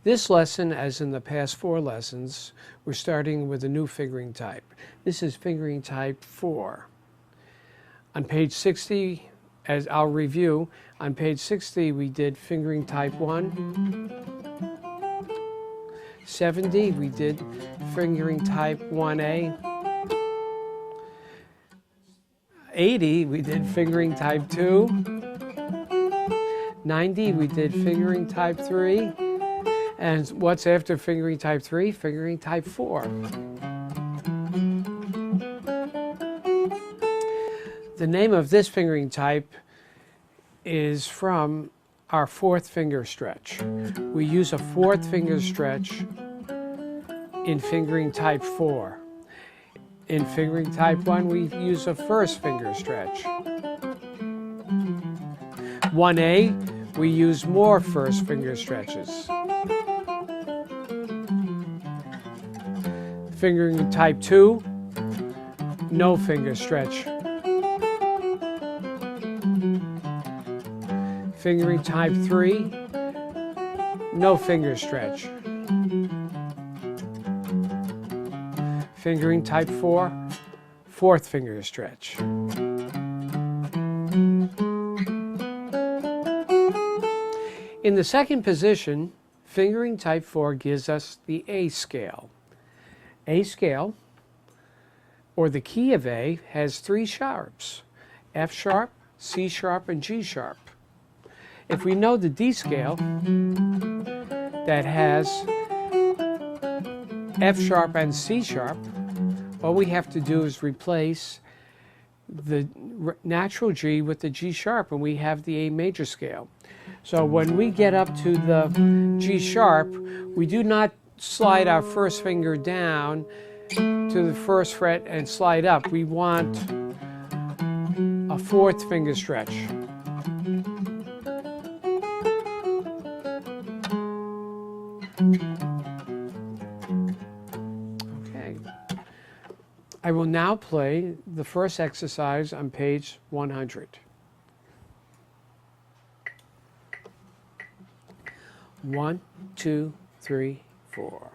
This lesson, as in the past 4 lessons, we're starting with a new fingering type. This is fingering type 4. On page 60, as I'll review, on page 60 we did fingering type 1. 70 we did fingering type 1A. 80 we did fingering type 2. 90 we did fingering type 3. And what's after fingering type 3? Fingering type 4. The name of this fingering type is from our 4th finger stretch. We use a 4th finger stretch in fingering type 4. In fingering type 1, we use a 1st finger stretch. 1A, we use more 1st finger stretches. Fingering type 2, no finger stretch. Fingering type 3, no finger stretch. Fingering type 4, 4th finger stretch. In the second position, fingering type 4 gives us the A scale. A scale, or the key of A, has 3 sharps: F sharp, C sharp, and G sharp. If we know the D scale that has F sharp and C sharp, all we have to do is replace the natural G with the G sharp, and we have the A major scale. So when we get up to the G sharp, we do not slide our 1st finger down to the 1st fret and slide up. We want a 4th finger stretch. Okay. I will now play the first exercise on page 100. 1, 2, 3, 4.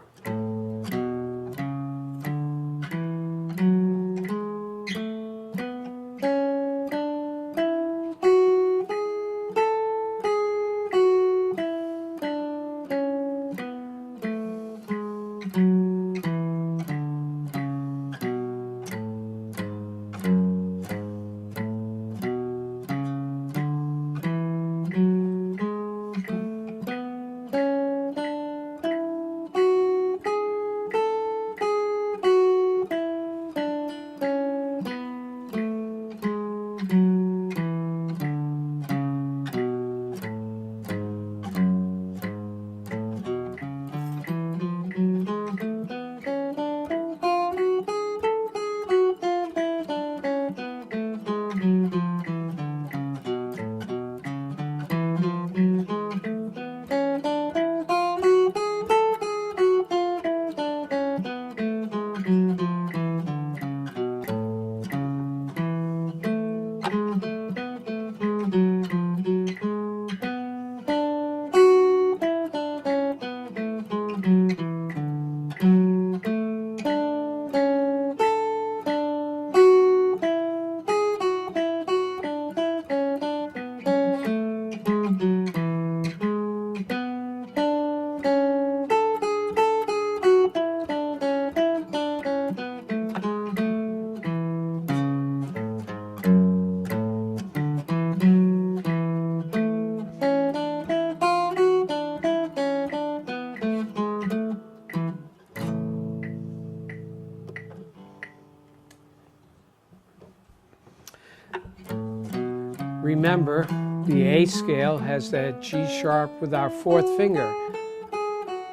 Remember, the A scale has that G sharp with our 4th finger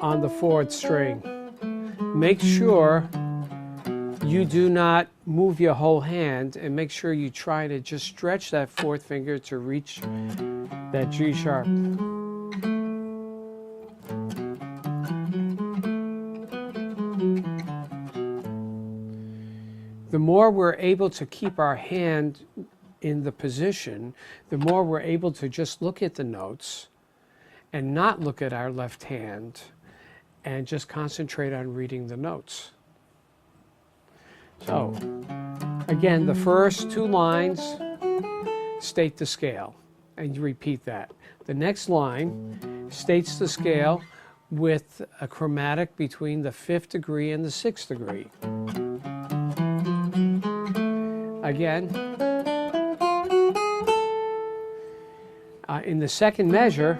on the 4th string. Make sure you do not move your whole hand, and make sure you try to just stretch that 4th finger to reach that G sharp. The more we're able to keep our hand in the position, the more we're able to just look at the notes and not look at our left hand and just concentrate on reading the notes. So, again, the first two lines state the scale, and you repeat that. The next line states the scale with a chromatic between the 5th degree and the 6th degree. Again, in the second measure,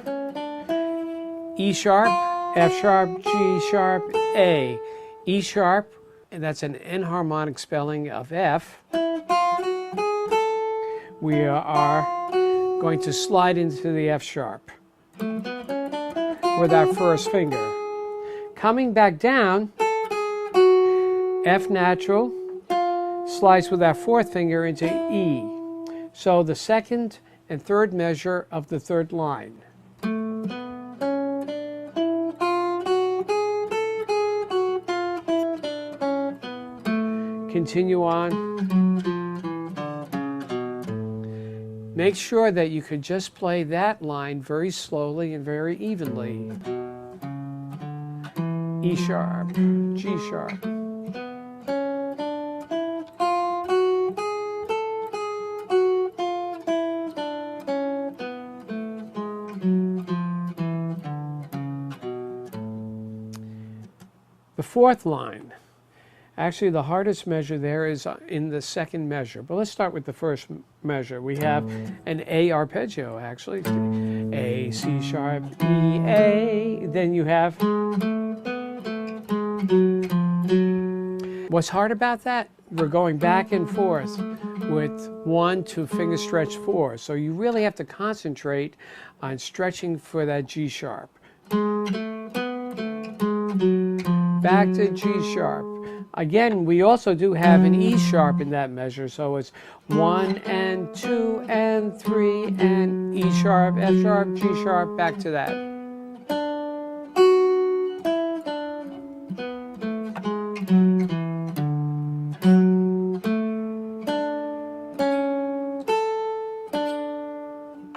E sharp, F sharp, G sharp, A. E sharp, and that's an enharmonic spelling of F. We are going to slide into the F sharp with our first finger. Coming back down, F natural slides with our fourth finger into E. So the second and third measure of the third line. Continue on. Make sure that you could just play that line very slowly and very evenly. E sharp, G sharp. The fourth line. Actually, the hardest measure there is in the second measure. But let's start with the first measure. We have an A arpeggio, actually. A, C sharp, E, A. Then you have... What's hard about that? We're going back and forth with 1 to finger stretch 4. So you really have to concentrate on stretching for that G sharp. Back to G sharp. Again, we also do have an E sharp in that measure, so it's 1 and 2 and 3 and E sharp, F sharp, G sharp, back to that.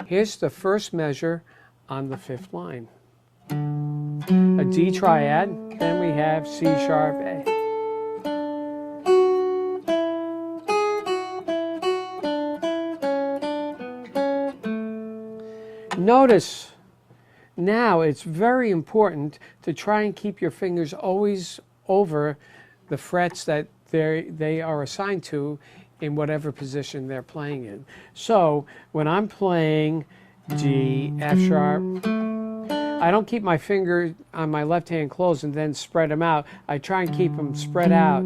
Here's the first measure on the 5th line. A D triad, then we have C sharp, A. Notice now it's very important to try and keep your fingers always over the frets that they are assigned to in whatever position they're playing in. So when I'm playing D, F sharp, I don't keep my finger on my left hand closed and then spread them out. I try and keep them spread out.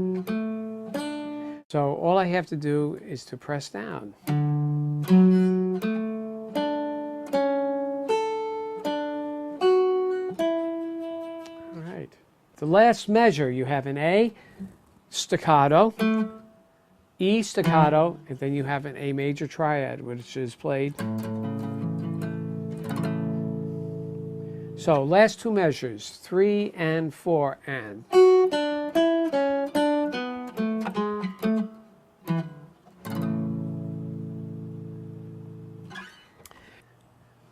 So all I have to do is to press down. The last measure, you have an A, staccato, E staccato, and then you have an A major triad, which is played. So last two measures, 3 and 4 and.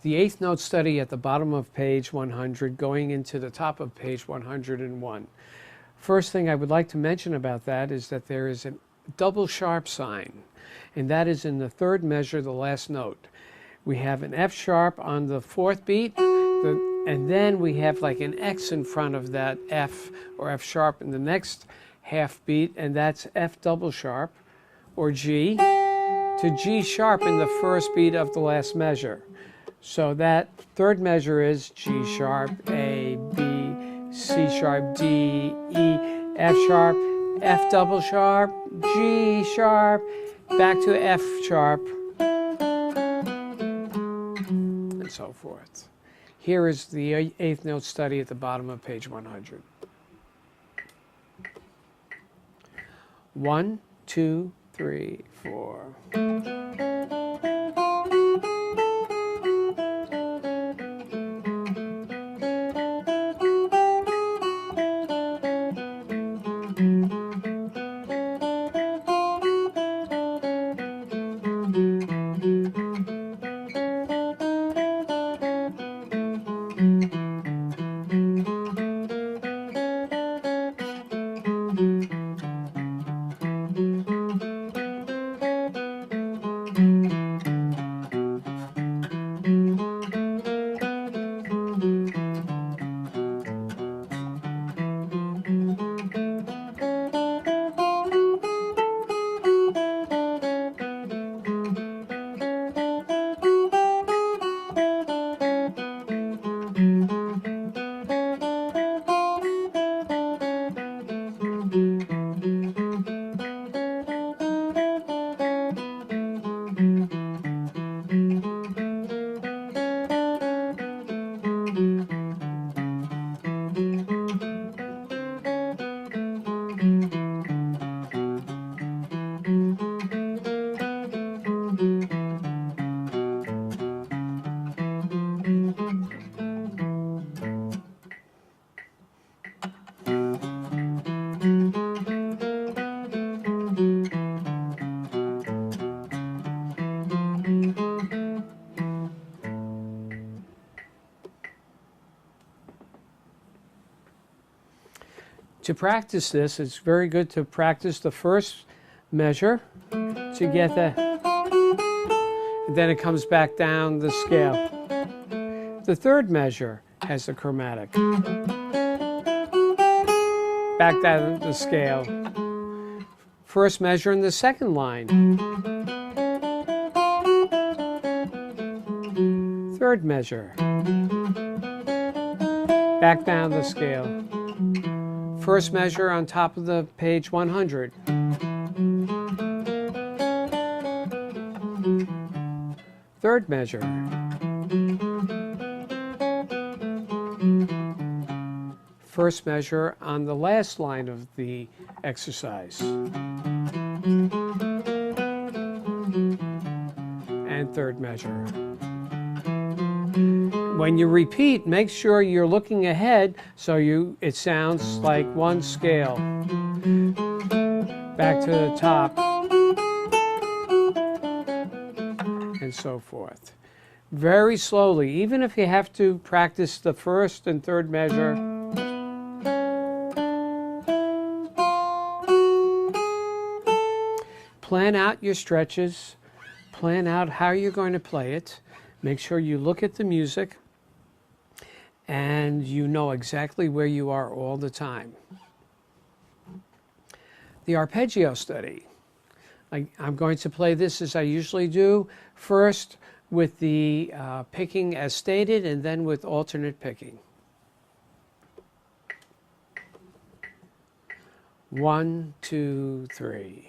The 8th note study at the bottom of page 100 going into the top of page 101. First thing I would like to mention about that is that there is a double sharp sign, and that is in the 3rd measure, the last note. We have an F sharp on the 4th beat, and then we have like an X in front of that F or F sharp in the next half beat, and that's F double sharp or G to G sharp in the 1st beat of the last measure. So that 3rd measure is G sharp, A, B, C sharp, D, E, F sharp, F double sharp, G sharp, back to F sharp, and so forth. Here is the 8th note study at the bottom of page 100. 1, 2, 3, 4. To practice this, it's very good to practice the first measure to get the, and then it comes back down the scale. The third measure has the chromatic. Back down the scale. First measure in the second line. Third measure. Back down the scale. First measure on top of the page 100. Third measure. First measure on the last line of the exercise. And third measure. When you repeat, make sure you're looking ahead so it sounds like one scale. Back to the top. And so forth. Very slowly, even if you have to practice the first and third measure. Plan out your stretches. Plan out how you're going to play it. Make sure you look at the music and you know exactly where you are all the time. The arpeggio study. I'm going to play this as I usually do, first with the picking as stated and then with alternate picking. 1, 2, 3.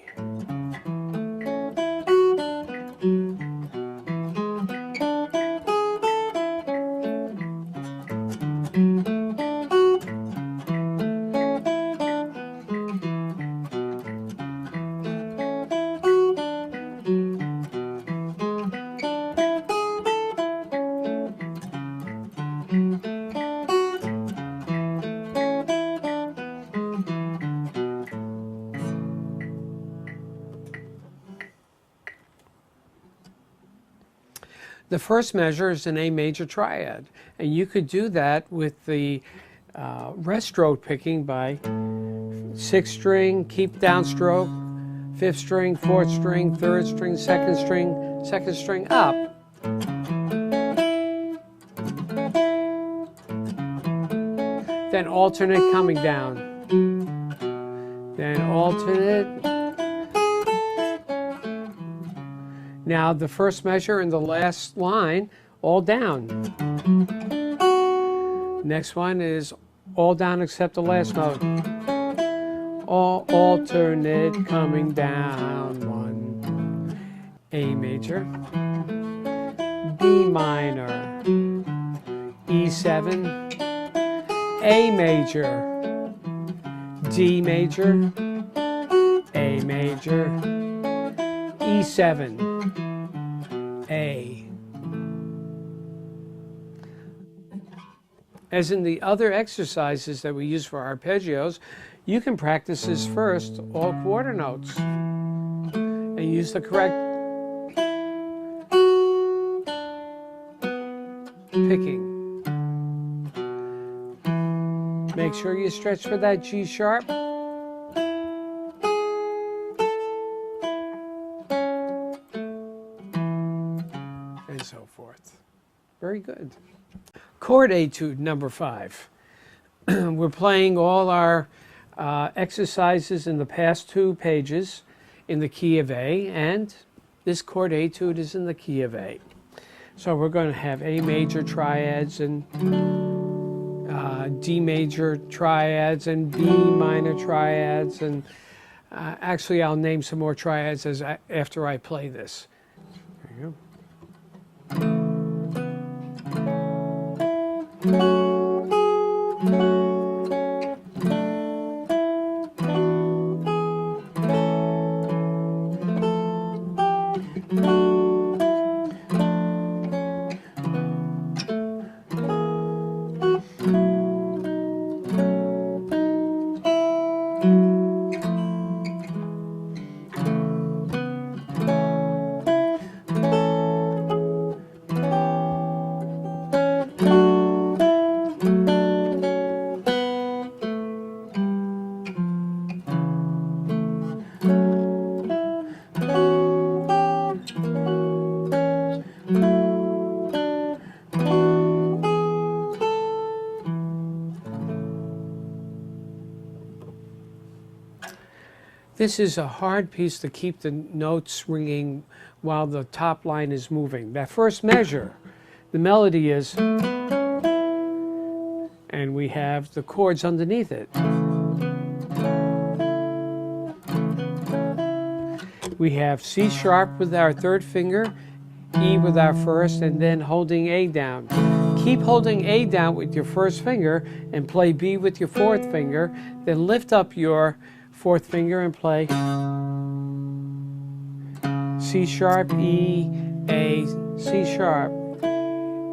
The first measure is an A major triad, and you could do that with the rest stroke picking by 6th string, keep downstroke, 5th string, 4th string, 3rd string, 2nd string up. Then alternate coming down. Then alternate. Now the first measure and the last line, all down. Next one is all down except the last note. All alternate coming down. 1, A major, B minor, E7, A major, D major, A major, E7, A. As in the other exercises that we use for arpeggios, you can practice this first, all quarter notes, and use the correct picking. Make sure you stretch for that G sharp. And so forth. Very good. Chord etude number 5. We're playing all our exercises in the past 2 pages in the key of A, and this chord etude is in the key of A. So we're going to have A major triads and D major triads and B minor triads, and actually I'll name some more triads after I play this. There you go. This is a hard piece to keep the notes ringing while the top line is moving. That first measure, the melody is, and we have the chords underneath it. We have C sharp with our third finger, E with our first, and then holding A down. Keep holding A down with your first finger and play B with your fourth finger, then lift up your fourth finger and play C sharp, E, A, C sharp,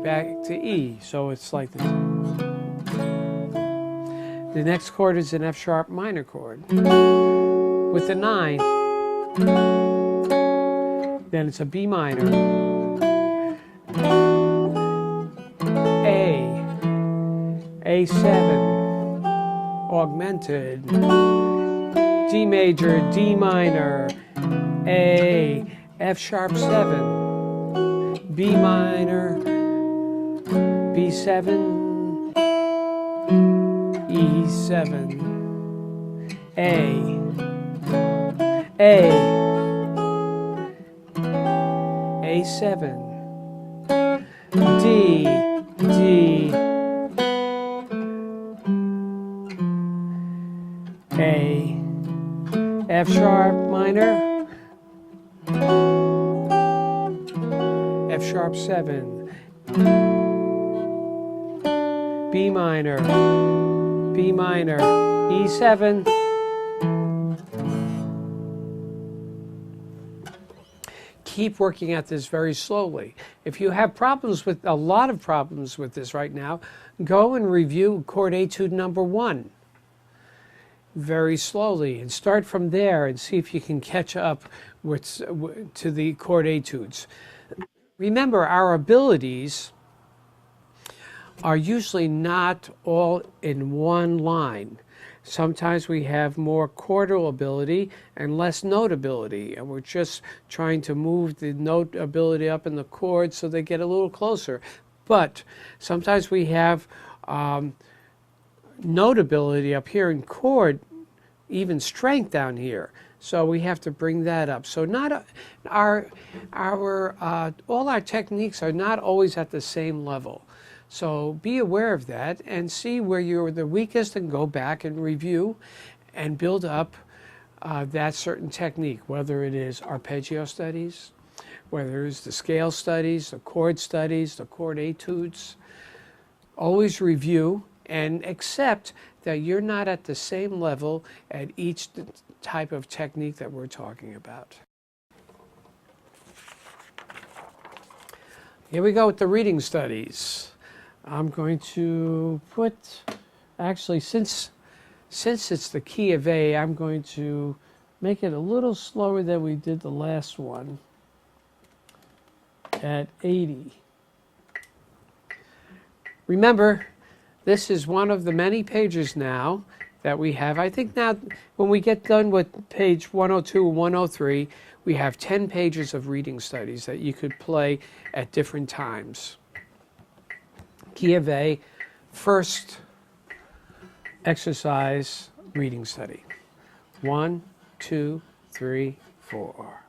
back to E. So it's like this. The next chord is an F sharp minor chord with the 9. Then it's a B minor, A7, augmented, D major, D minor, A, F sharp 7, B minor, B7, E7, A7, D, A, F sharp minor, F sharp 7, B minor, E7, keep working at this very slowly. If you have problems with, a lot of problems with this right now, go and review chord etude number 1 very slowly and start from there and see if you can catch up to the chord etudes. Remember, our abilities are usually not all in one line. Sometimes we have more chordal ability and less note ability, and we're just trying to move the note ability up in the chords so they get a little closer. But sometimes we have note ability up here in chord, even strength down here. So we have to bring that up. So not all our techniques are not always at the same level. So be aware of that and see where you're the weakest and go back and review and build up that certain technique, whether it is arpeggio studies, whether it's the scale studies, the chord studies, the chord etudes. Always review and accept that you're not at the same level at each type of technique that we're talking about. Here we go with the reading studies. I'm going to put, actually, since it's the key of A, I'm going to make it a little slower than we did the last one at 80. Remember, this is one of the many pages now that we have. I think now when we get done with page 102 and 103, we have 10 pages of reading studies that you could play at different times. Key of A, first exercise reading study. 1, 2, 3, 4.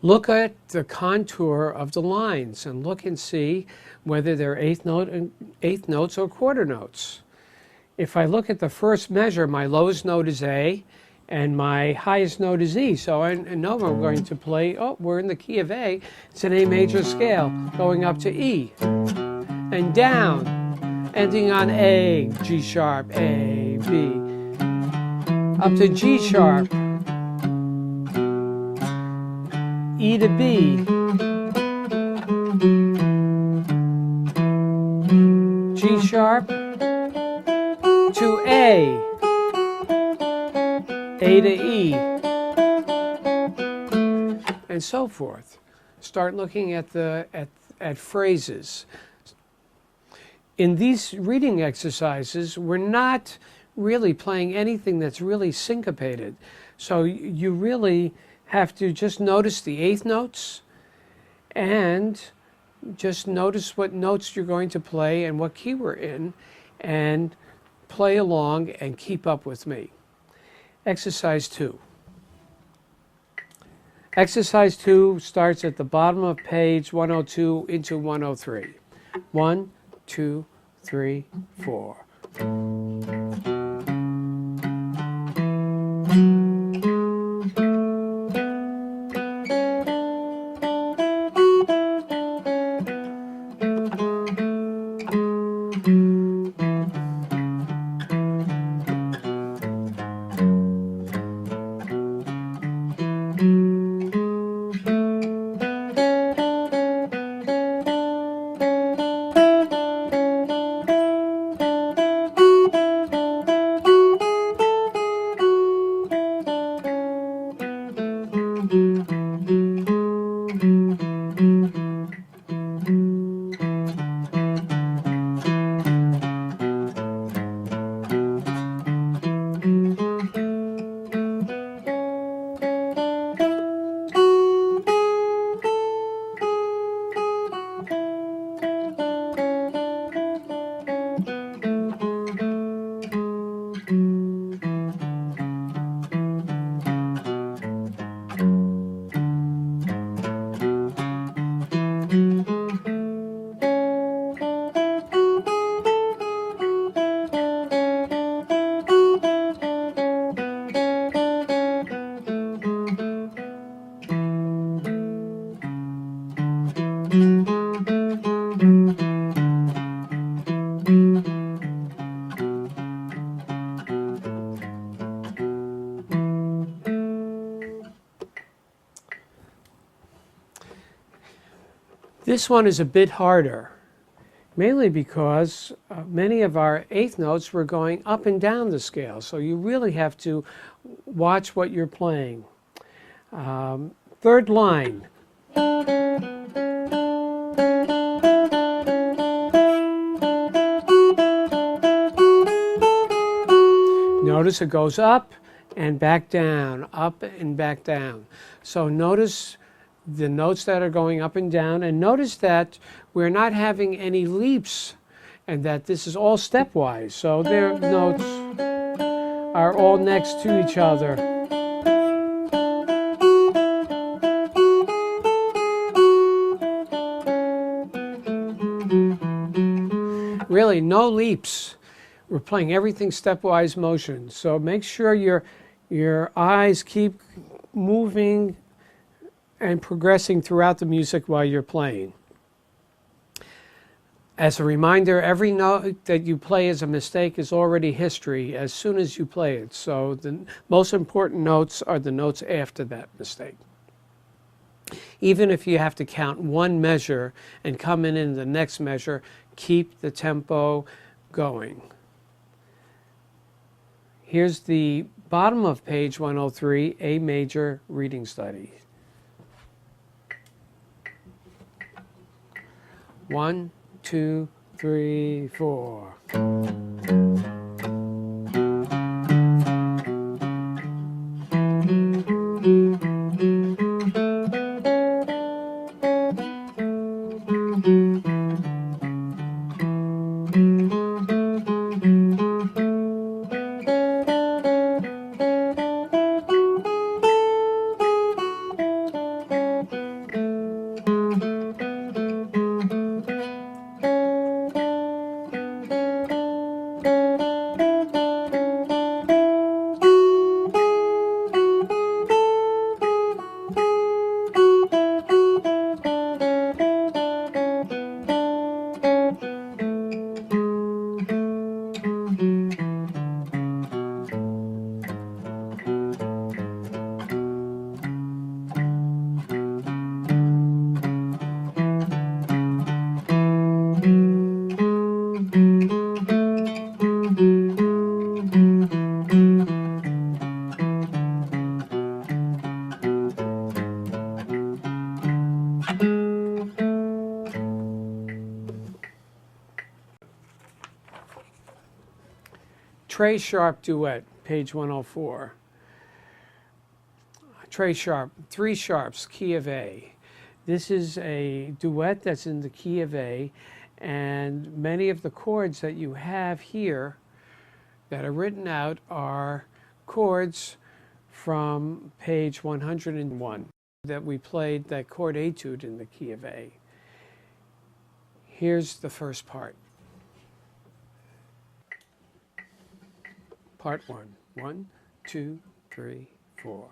Look at the contour of the lines and look and see whether they're eighth notes or quarter notes. If I look at the first measure, my lowest note is A and my highest note is E. So I know I'm going to play, oh, we're in the key of A. It's an A major scale going up to E and down, ending on A, G sharp, A, B, up to G sharp, E to B, G sharp to A to E, and so forth. Start looking at phrases. In these reading exercises, we're not really playing anything that's really syncopated. So you really have to just notice the eighth notes and just notice what notes you're going to play and what key we're in, and play along and keep up with me. Exercise 2. Exercise 2 starts at the bottom of page 102 into 103. 1, 2, 3, 4. This one is a bit harder, mainly because many of our eighth notes were going up and down the scale, so you really have to watch what you're playing. Third line. Notice it goes up and back down, up and back down. So notice the notes that are going up and down, and notice that we're not having any leaps and that this is all stepwise. So their notes are all next to each other. Really, no leaps. We're playing everything stepwise motion. So make sure your eyes keep moving and progressing throughout the music while you're playing. As a reminder, every note that you play as a mistake is already history as soon as you play it. So the most important notes are the notes after that mistake. Even if you have to count one measure and come in the next measure, keep the tempo going. Here's the bottom of page 103, A major reading study. 1, 2, 3, 4. Trey Sharp Duet, page 104. Trey Sharp, 3 sharps, key of A. This is a duet that's in the key of A, and many of the chords that you have here that are written out are chords from page 101 that we played that chord etude in the key of A. Here's the first part. Part 1. 1, 2, 3, 4.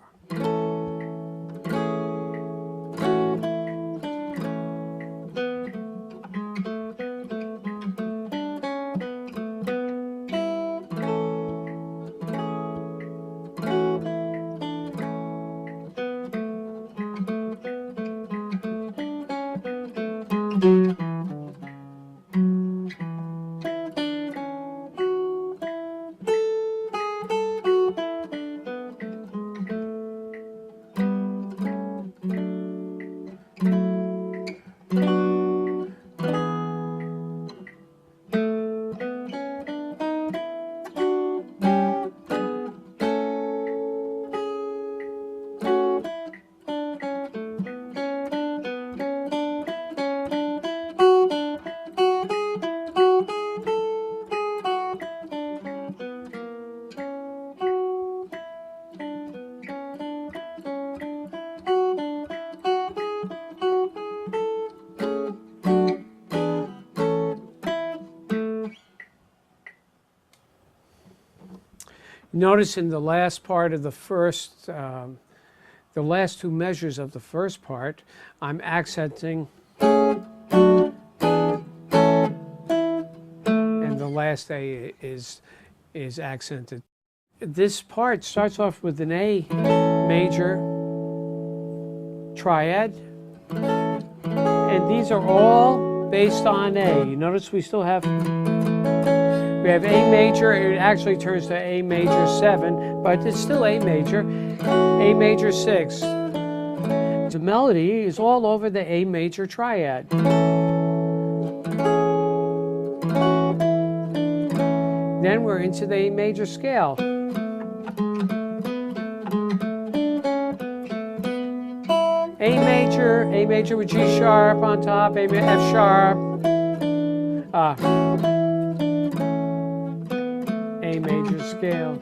Notice in the last part of the first, the last 2 measures of the first part, I'm accenting, and the last A is accented. This part starts off with an A major triad, and these are all based on A. You notice we still have A major. It actually turns to A major 7, but it's still A major, A major 6. The melody is all over the A major triad. Then we're into the A major scale. A major with G sharp on top, F sharp. A major scale.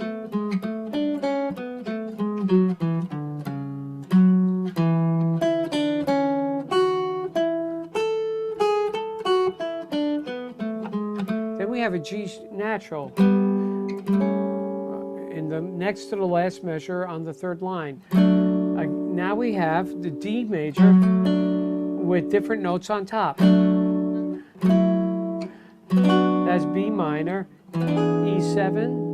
Then we have a G natural in the next to the last measure on the 3rd line. Now we have the D major with different notes on top. That's B minor, E7,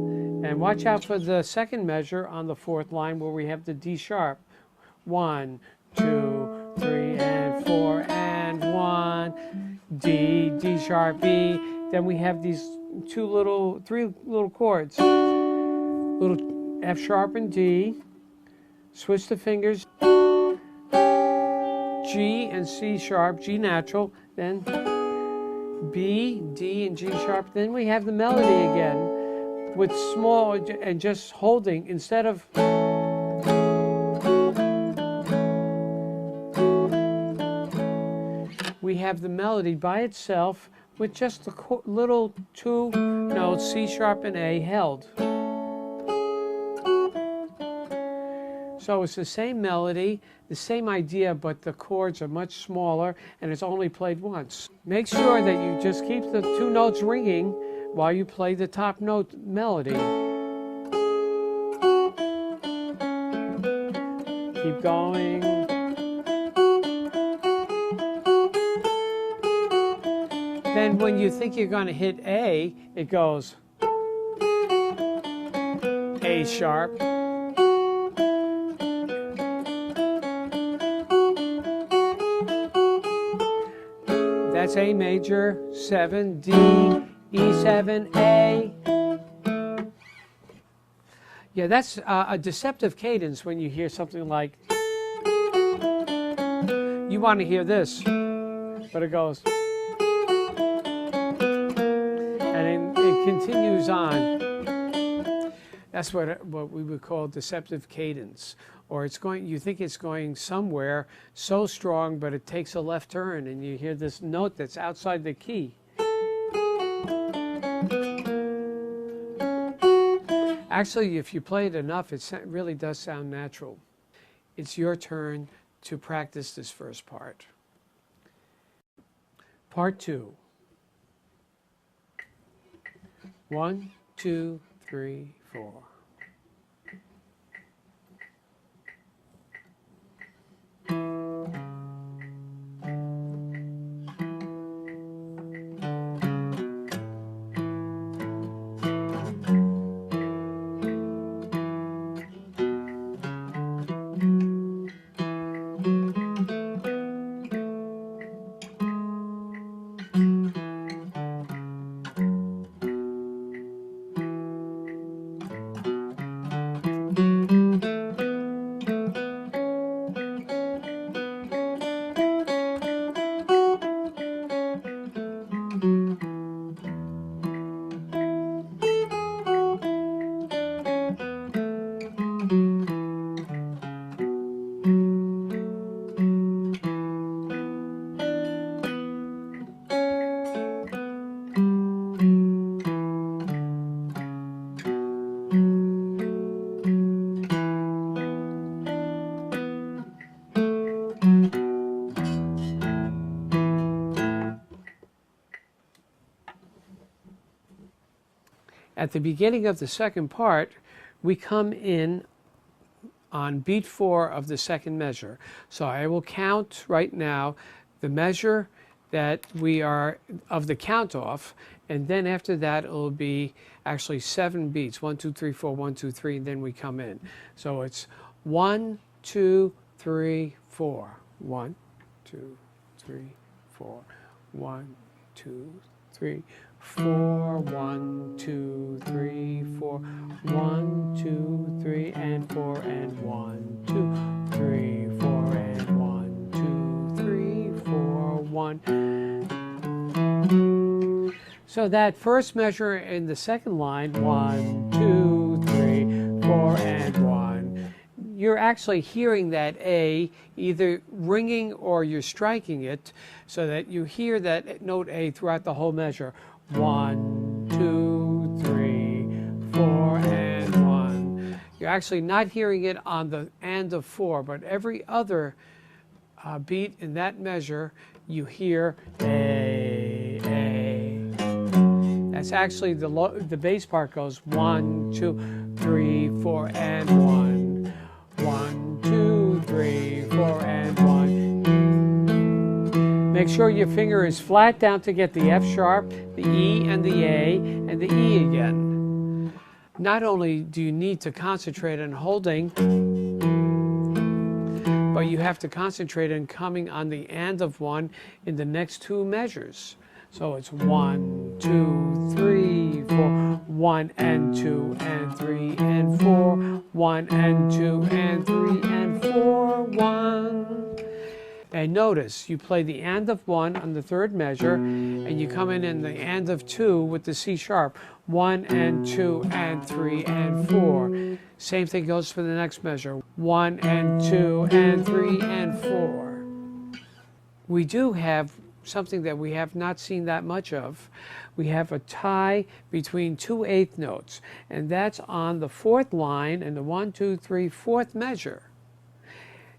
and watch out for the 2nd measure on the 4th line where we have the D sharp. 1, 2, 3, and 4, and 1, D, D sharp, B. Then we have these 3 little chords, little F sharp and D. Switch the fingers, G and C sharp, G natural, then B, D, and G sharp. Then we have the melody again with small and just holding instead of we have the melody by itself with just the little 2 notes, C sharp and A, held. So it's the same melody, the same idea, but the chords are much smaller and it's only played once. Make sure that you just keep the 2 notes ringing while you play the top note melody. Keep going. Then when you think you're going to hit A, it goes A sharp, that's A major, 7, D, E7, A. Yeah, that's a deceptive cadence when you hear something like, you want to hear this, but it goes, and it continues on. That's what we would call deceptive cadence. Or you think it's going somewhere so strong, but it takes a left turn, and you hear this note that's outside the key. Actually, if you play it enough, it really does sound natural. It's your turn to practice this first part. Part 2. 1, 2, 3, 4. At the beginning of the second part, we come in on beat 4 of the second measure. So I will count right now the measure that we are of the count off, and then after that it will be actually 7 beats. 1, 2, 3, 4, 1, 2, 3, and then we come in. So it's 1, 2, 3, 4. 1, 2, 3, 4. 1, 2, 3, 4, 1, 2, 3, 4, 1, 2, 3, and 4, and 1, 2, 3, 4, and 1, 2, 3, 4, 1. So that first measure in the second line, 1, 2, 3, 4, and 1, you're actually hearing that A either ringing or you're striking it, so that you hear that note A throughout the whole measure. 1, 2, 3, 4, and 1. You're actually not hearing it on the and of 4, but every other beat in that measure, you hear A. That's actually the bass part goes 1, 2, 3, 4, and 1. 1, 2, 3, 4, and 1. Make sure your finger is flat down to get the F sharp, the E, and the A, and the E again. Not only do you need to concentrate on holding, but you have to concentrate on coming on the and of 1 in the next 2 measures. So it's 1, 2, 3, 4, 1 and 2 and 3 and 4, 1 and 2 and 3 and 4, 1. And notice, you play the and of 1 on the third measure, and you come in the and of 2 with the C sharp. 1 and 2 and 3 and 4. Same thing goes for the next measure. 1 and 2 and 3 and 4. We do have something that we have not seen that much of. We have a tie between 2 eighth notes, and that's on the 4th line in the 1, 2, 3, 4th measure.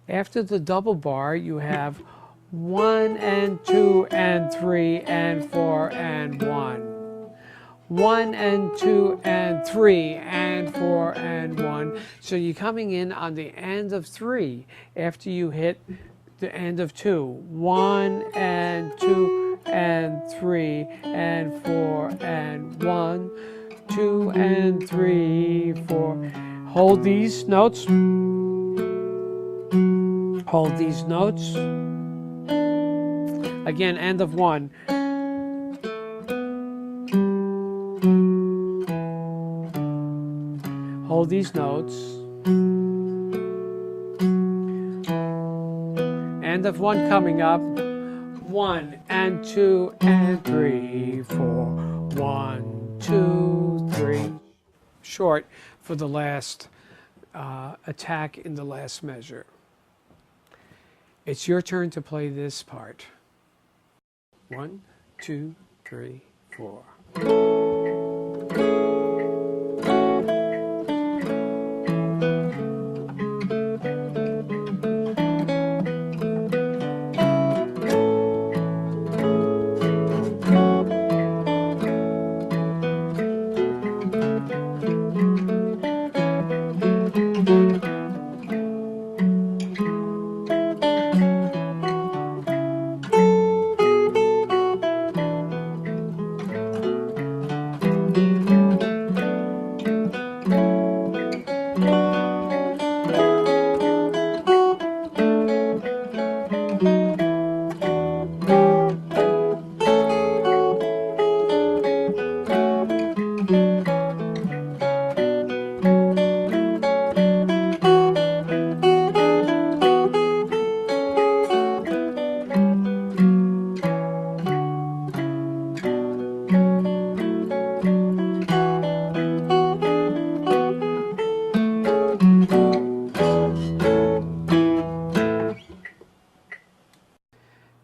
After the double bar, you have 1 and 2 and 3 and 4 and 1. 1 and 2 and 3 and 4 and 1. So you're coming in on the and of 3 after you hit the end of 2. 1 and 2 and 3 and 4 and 1, 2 and 3, 4. Hold these notes. Hold these notes. Again, end of 1. Hold these notes. End of 1 coming up. 1 and 2 and 3, 4. 1, 2, 3. short for the last attack in the last measure. It's your turn to play this part. 1, 2, 3, 4.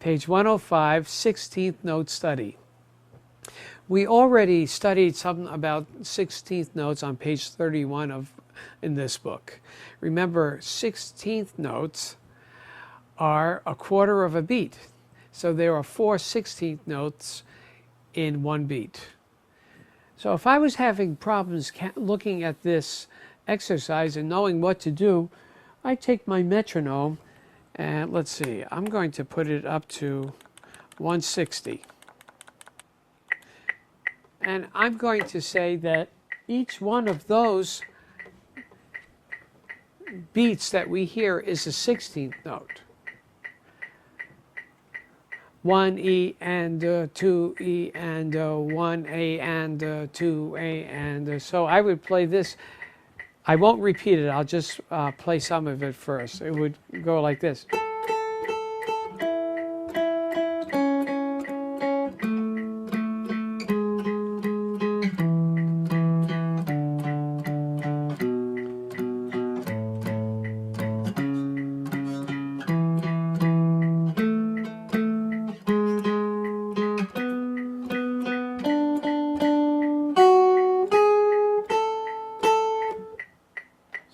Page 105, 16th note study. We already studied something about 16th notes on page 31 in this book. Remember, 16th notes are a quarter of a beat. So there are 4 16th notes in one beat. So if I was having problems looking at this exercise and knowing what to do, I'd take my metronome and let's see, I'm going to put it up to 160. And I'm going to say that each one of those beats that we hear is a 16th note. 1E and 2E and 1A and 2A and so I would play this. I won't repeat it, I'll just play some of it first. It would go like this.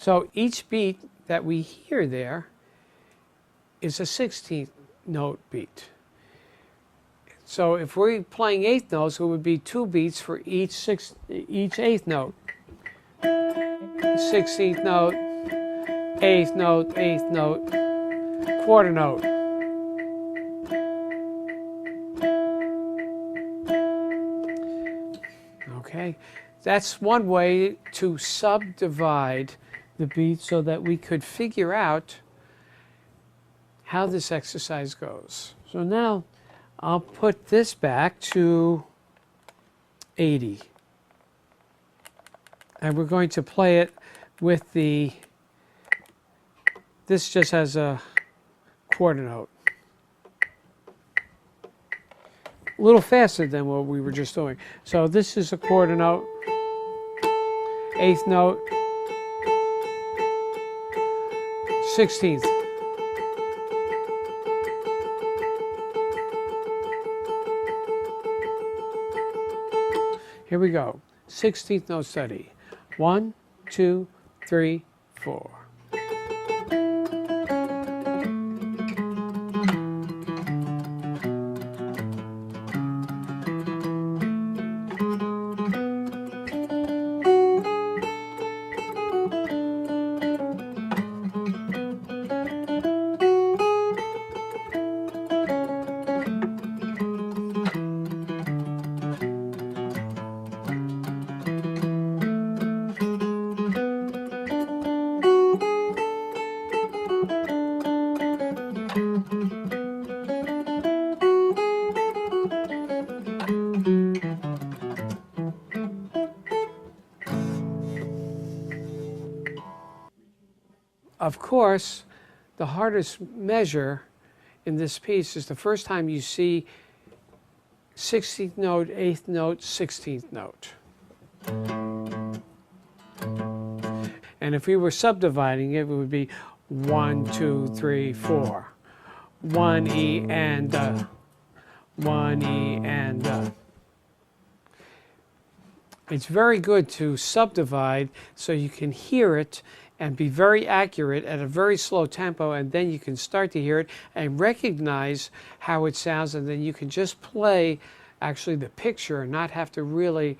So each beat that we hear there is a 16th note beat. So if we're playing eighth notes, it would be 2 beats for each eighth note. 16th note, eighth note, quarter note. Okay, that's one way to subdivide the beat so that we could figure out how this exercise goes. So now I'll put this back to 80. And we're going to play it with this just has a quarter note. A little faster than what we were just doing. So this is a quarter note, eighth note, 16th. Here we go. 16th note study. 1, 2, 3, 4. Of course, the hardest measure in this piece is the first time you see 16th note, 8th note, 16th note. And if we were subdividing it, it would be 1, 2, 3, 4. 1 E and 1 E and It's very good to subdivide so you can hear it and be very accurate at a very slow tempo, and then you can start to hear it and recognize how it sounds, and then you can just play actually the picture and not have to really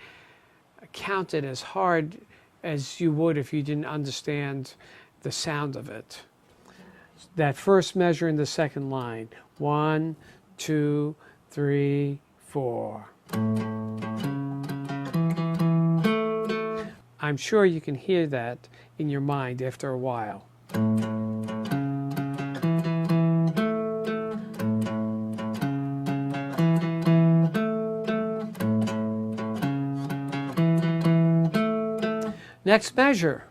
count it as hard as you would if you didn't understand the sound of it. That first measure in the second line, 1, 2, 3, 4. I'm sure you can hear that in your mind after a while. Next measure,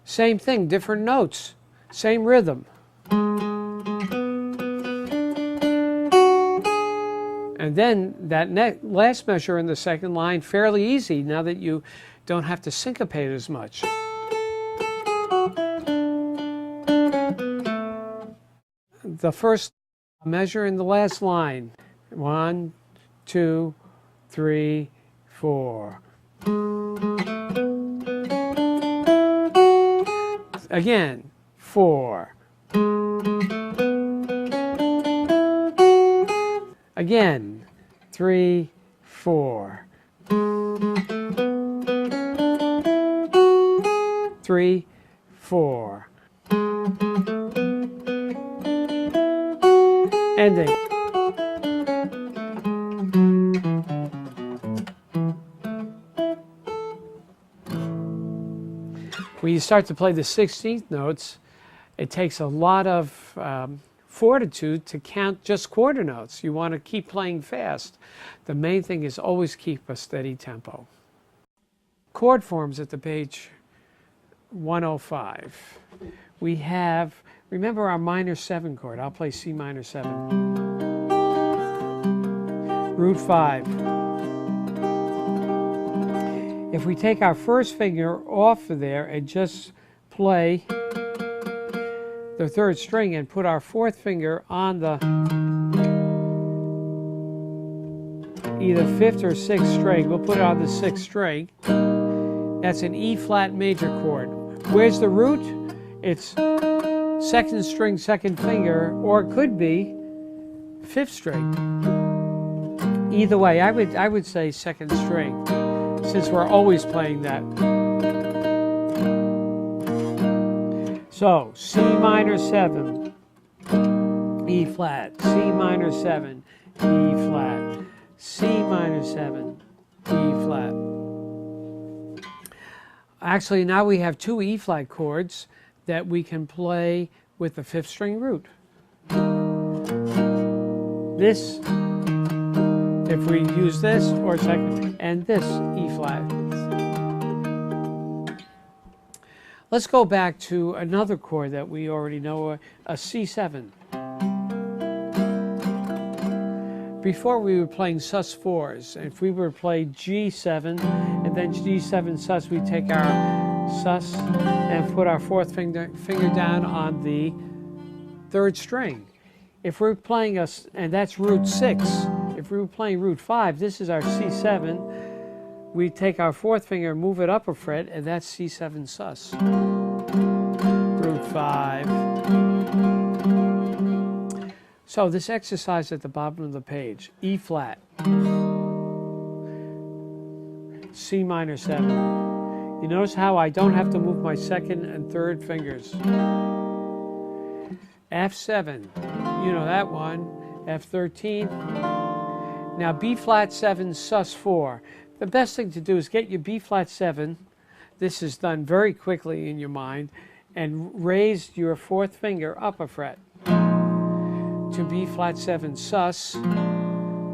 same thing, different notes, same rhythm. And then that last measure in the second line, fairly easy now that you don't have to syncopate as much. The first measure in the last line, 1, 2, 3, 4. Again, 4. Again, 3, 4. 3, 4. Ending. When you start to play the 16th notes, it takes a lot of fortitude to count just quarter notes. You want to keep playing fast. The main thing is always keep a steady tempo. Chord forms at the page 105. We have, remember our minor 7 chord. I'll play C minor 7. Root 5. If we take our first finger off of there and just play the 3rd string and put our 4th finger on the either 5th or 6th string, we'll put it on the 6th string. That's an E flat major chord. Where's the root? It's 2nd string, 2nd finger, or it could be 5th string. Either way, I would say 2nd string, since we're always playing that. So, C minor 7, E flat, C minor 7, E flat, C minor 7, E flat. Actually, now we have 2 E flat chords that we can play with the 5th string root. This, if we use this, or second, and this E flat. Let's go back to another chord that we already know, a C7. Before we were playing sus4s. If we were to play G7 and then G7 sus, we take our sus and put our 4th finger down on the 3rd string. If we're playing and that's root 6. If we were playing root 5, this is our C7. We take our 4th finger and move it up a fret, and that's C7 sus. Root 5. So this exercise at the bottom of the page, E flat, C minor 7. You notice how I don't have to move my 2nd and 3rd fingers. F7, you know that one. F13. Now B flat 7 sus 4. The best thing to do is get your B flat 7. This is done very quickly in your mind, and raise your 4th finger up a fret to B flat 7 sus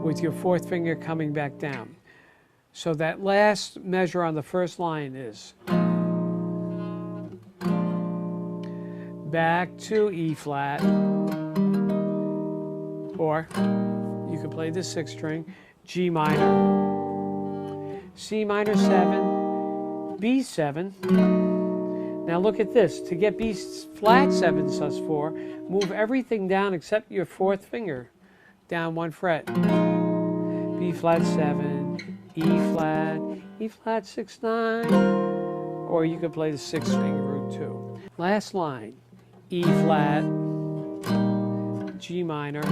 with your 4th finger coming back down. So that last measure on the first line is back to E flat, or you could play the 6th string, G minor, C minor 7, B7, Now look at this. To get B flat 7 sus4, move everything down except your 4th finger. Down 1 fret. B flat 7, E flat 6 9. Or you could play the 6th finger root 2. Last line. E flat, G minor,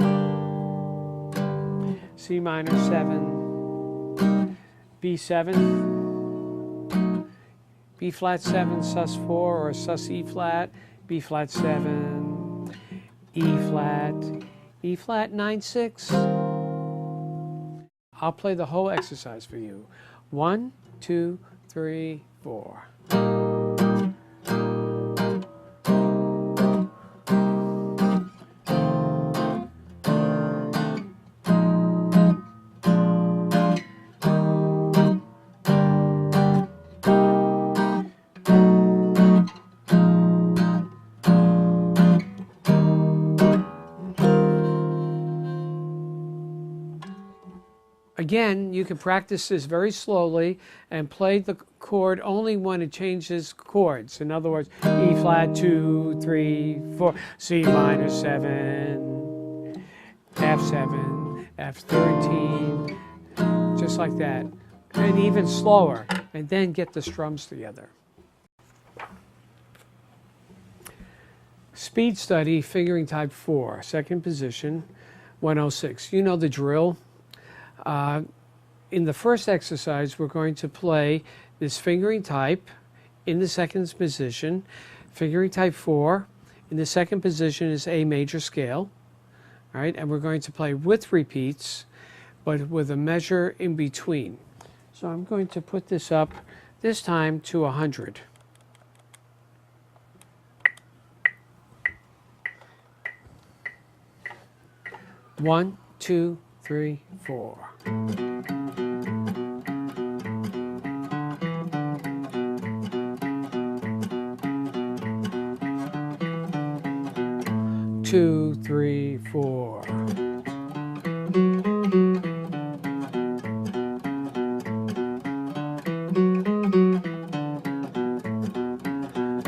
C minor 7, B7, B flat 7 sus 4 or sus E flat, B flat 7, E flat 9 6. I'll play the whole exercise for you. 1 2 3 4. Again, you can practice this very slowly and play the chord only when it changes chords. In other words, E flat 2, 3, 4, C minor 7, F7, F13, just like that. And even slower, and then get the strums together. Speed study, fingering type 4, second position, 106. You know the drill. In the first exercise, we're going to play this fingering type in the second position. Fingering type 4 in the second position is A major scale. All right, and we're going to play with repeats, but with a measure in between. So I'm going to put this up, this time to 100. One, 2, 3, 4. 2, 3, 4.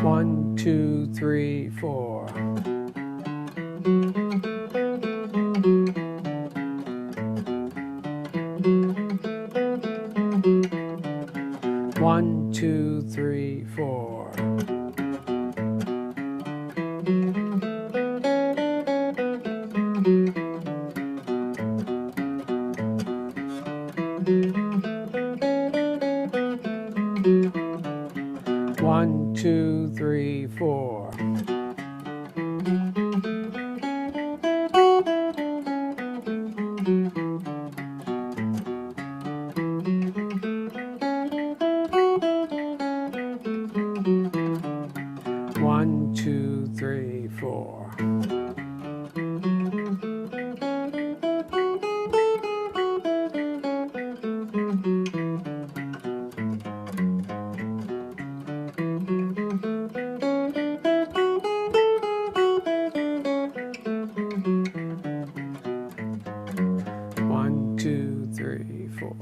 1, 2, 3, 4. 1, 2, 3, 4. 1, 2, 3, 4. 1, 2, 3, 4. 1, 2, 3, 4.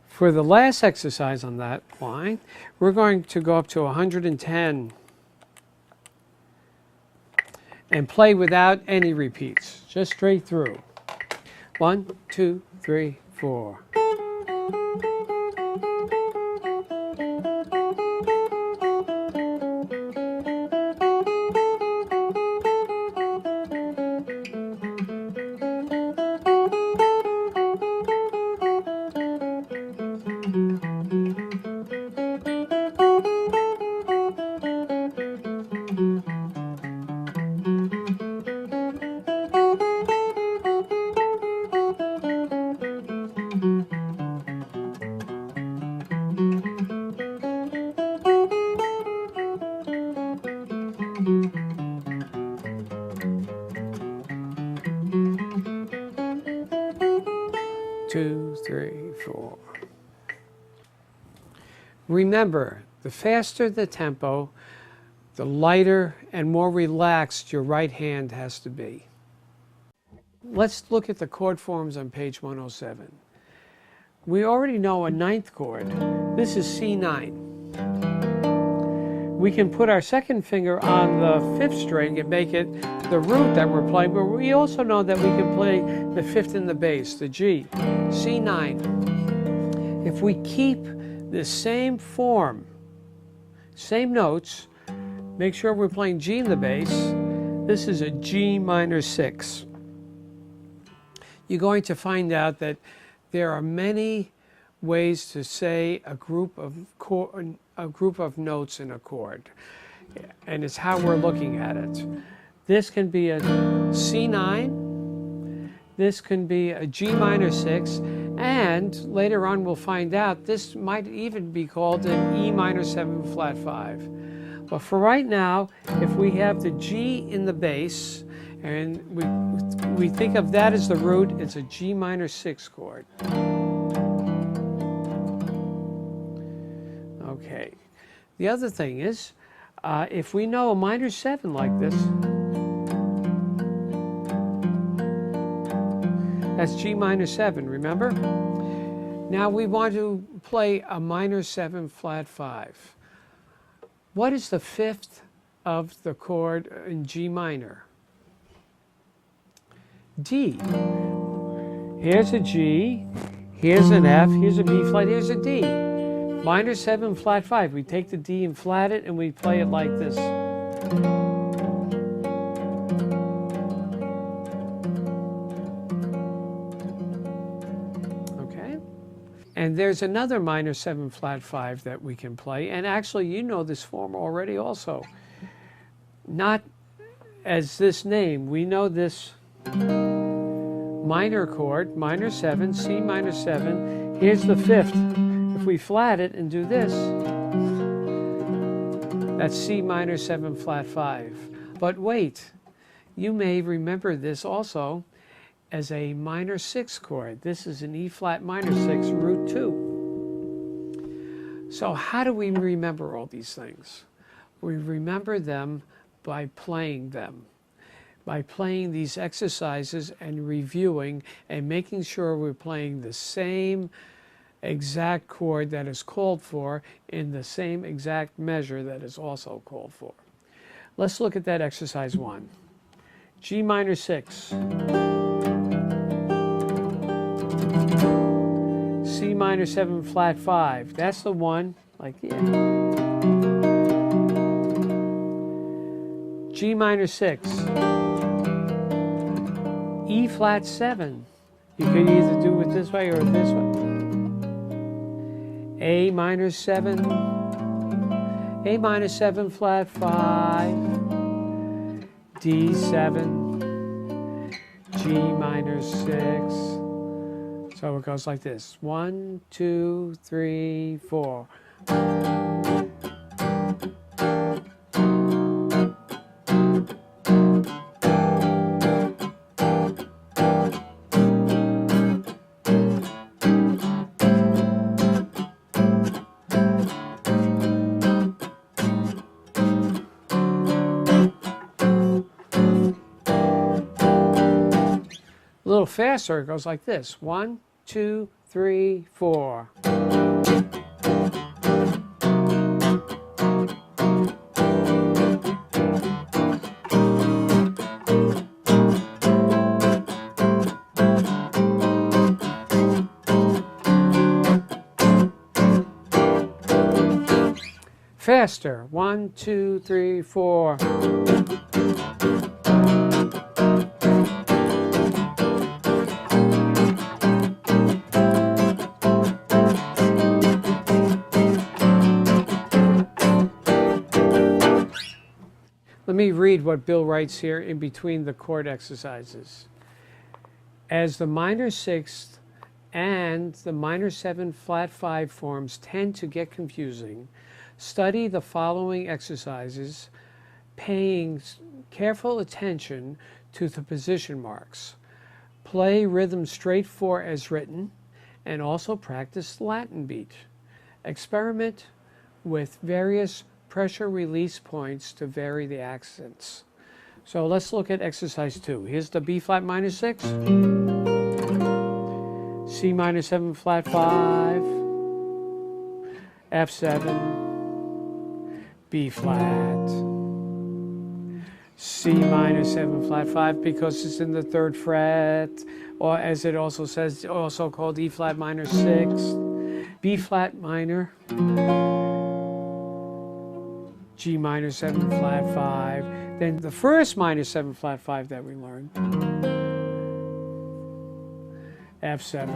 For the last exercise on that line, we're going to go up to 110 and play without any repeats, just straight through. 1, 2, 3, 4. 2, 3, 4. Remember, the faster the tempo, the lighter and more relaxed your right hand has to be. Let's look at the chord forms on page 107. We already know a ninth chord. This is C9. We can put our second finger on the 5th string and make it the root that we're playing, but we also know that we can play the 5th in the bass, the G, C9. If we keep the same form, same notes, make sure we're playing G in the bass. This is a G minor 6. You're going to find out that there are many ways to say a group of notes in a chord, and it's how we're looking at it. This can be a C9, this can be a G minor 6, and later on we'll find out this might even be called an E minor 7 flat 5. But for right now, if we have the G in the bass and we think of that as the root, it's a G minor 6 chord. Okay. The other thing is, if we know a minor 7 like this, that's G minor 7, remember? Now we want to play a minor 7 flat 5. What is the 5th of the chord in G minor? D. Here's a G, here's an F, here's a B flat, here's a D. Minor 7 flat 5. We take the D and flat it and we play it like this. Okay? And there's another minor 7 flat 5 that we can play, and actually you know this form already also. Not as this name, we know this minor chord, minor 7, C minor 7, here's the 5th. If we flat it and do this, that's C minor 7 flat 5. But wait, you may remember this also as a minor 6 chord. This is an E flat minor 6, root 2. So how do we remember all these things? We remember them by playing them. By playing these exercises and reviewing and making sure we're playing the same exact chord that is called for in the same exact measure that is also called for. Let's look at that exercise 1. G minor 6. C minor 7 flat 5. That's the one, like yeah. G minor 6. E flat 7. You could either do it this way or this way. A minor 7, A minor 7 flat 5, D7, G minor 6. So it goes like this: 1, 2, 3, 4. A little faster, it goes like this: 1, 2, 3, 4. Faster: 1, 2, 3, 4. Let me read what Bill writes here in between the chord exercises. As the minor 6th and the minor 7 flat 5 forms tend to get confusing, study the following exercises, paying careful attention to the position marks. Play rhythm straight 4 as written, and also practice Latin beat. Experiment with various pressure release points to vary the accents. So let's look at exercise 2. Here's the B flat minor 6, C minor 7 flat 5, F7, B flat, C minor 7 flat 5 because it's in the 3rd fret, or as it also says, also called E flat minor 6, B flat minor, G minor 7 flat 5, then the first minor 7 flat 5 that we learned, F7,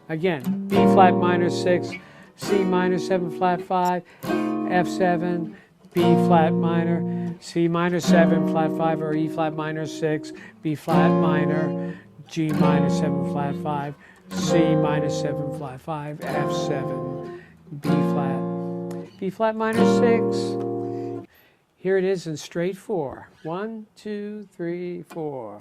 again, B flat minor 6, C minor 7 flat 5, F7, B flat minor, C minor 7 flat 5, or E flat minor 6, B flat minor, G minor 7 flat 5, C minor 7 flat 5, F7, B flat minor 6. Here it is in straight 4. 1, 2, 3, 4.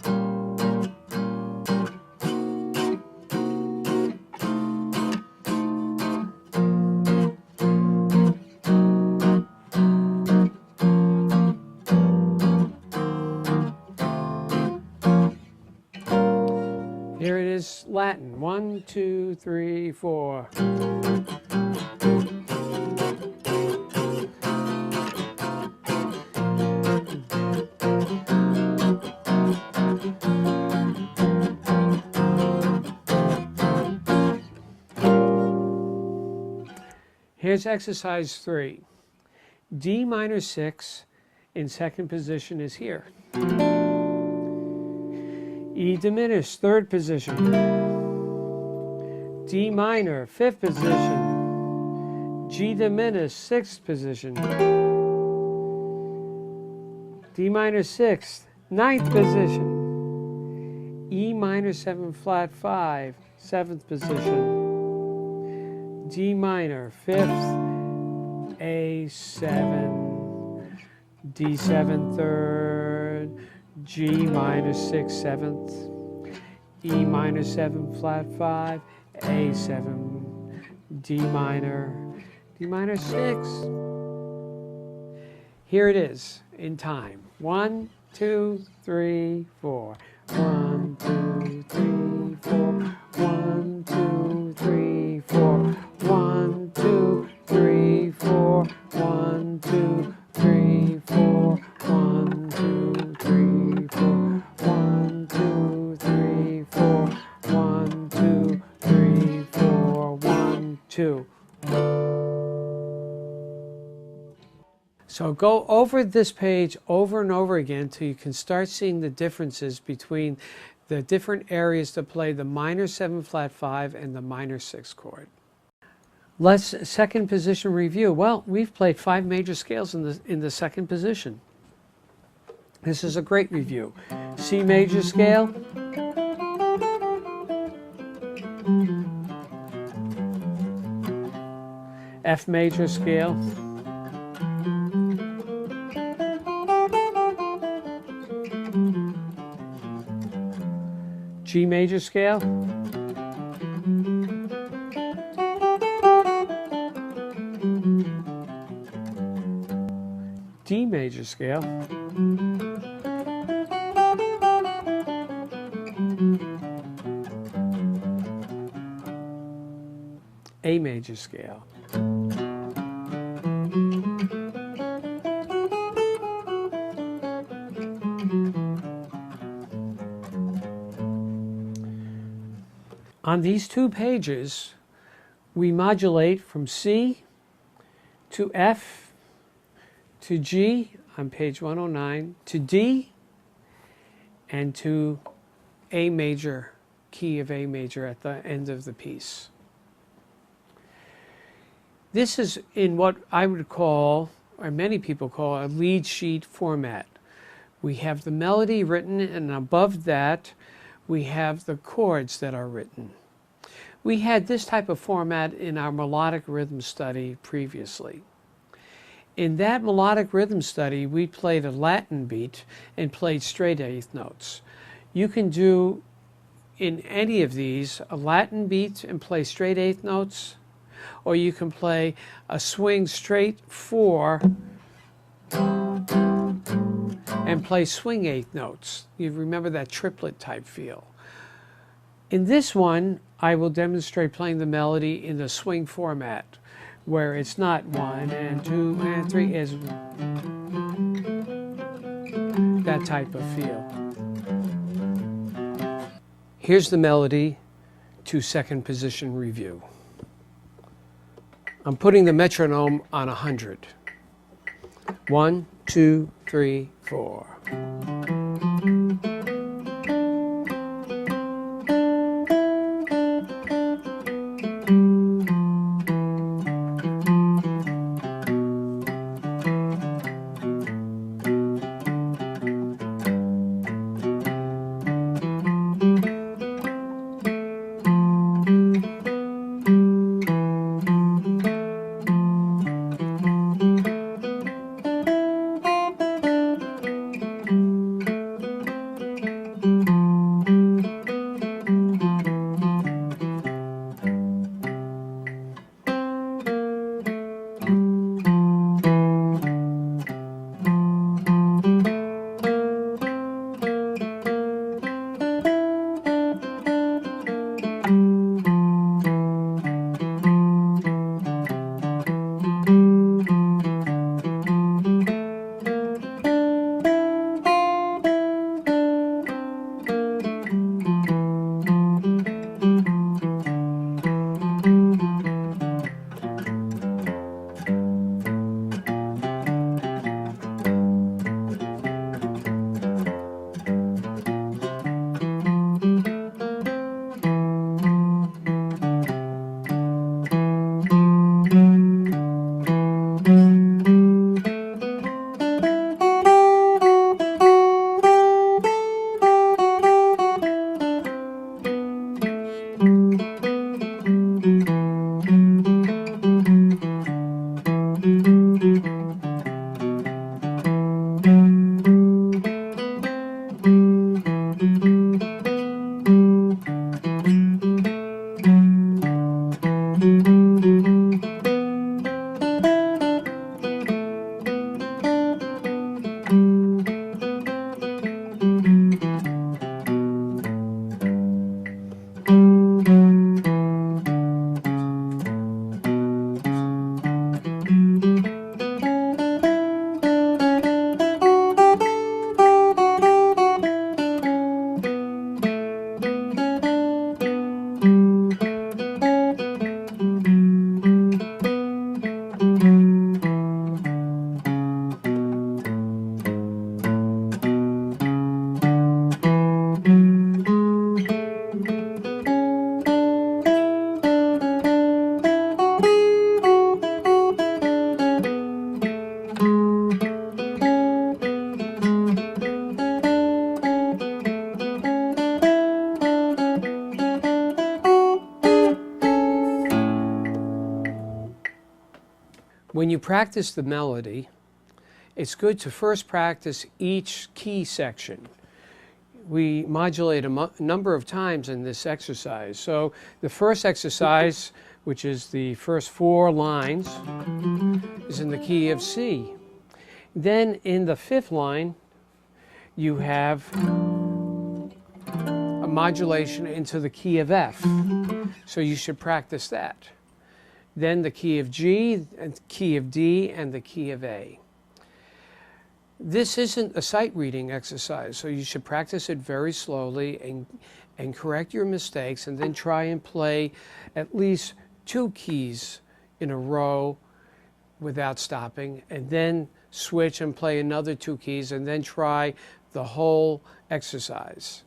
Here it is Latin. 1, 2, 3, 4. Here's exercise 3. D minor 6 in 2nd position is here. E diminished, 3rd position. D minor, 5th position. G diminished, 6th position. D minor 6th, 9th position. E minor 7 flat 5, 7th position. D minor, 5th, A7, D7 3rd, G minor 6 7th, E minor 7 flat 5, A7, D minor 6. Here it is in time. 1, 2, 3, 4. 1, 2, 3, 4. 1, 2, 3, 4. 1, 2, 3, 4. 1, 2, 3, 4. 1, 2, 3, 4. 1, 2, 3, 4. 1, 2, 3, 4. 1, 2. So go over this page over and over again till you can start seeing the differences between the different areas to play the minor 7 flat 5 and the minor 6 chord. Let's 2nd position review. Well, we've played 5 major scales in the 2nd position. This is a great review. C major scale, F major scale, G major scale, D major scale, A major scale. On these 2 pages, we modulate from C to F to G on page 109 to D and to A major, key of A major at the end of the piece. This is in what I would call, or many people call, a lead sheet format. We have the melody written, and above that we have the chords that are written. We had this type of format in our melodic rhythm study previously. In that melodic rhythm study, we played a Latin beat and played straight 8th notes. You can do in any of these a Latin beat and play straight 8th notes, or you can play a swing straight 4 and play swing 8th notes. You remember that triplet type feel. In this one, I will demonstrate playing the melody in the swing format, where it's not 1 and 2 and 3, is that type of feel. Here's the melody to second position review. I'm putting the metronome on 100. 1, 2, 3, 4. When you practice the melody, it's good to first practice each key section. We modulate a number of times in this exercise. So the first exercise, which is the first 4 lines, is in the key of C. Then in the 5th line, you have a modulation into the key of F. So you should practice that. Then the key of G, and key of D, and the key of A. This isn't a sight reading exercise, so you should practice it very slowly and correct your mistakes, and then try and play at least 2 keys in a row without stopping, and then switch and play another 2 keys, and then try the whole exercise.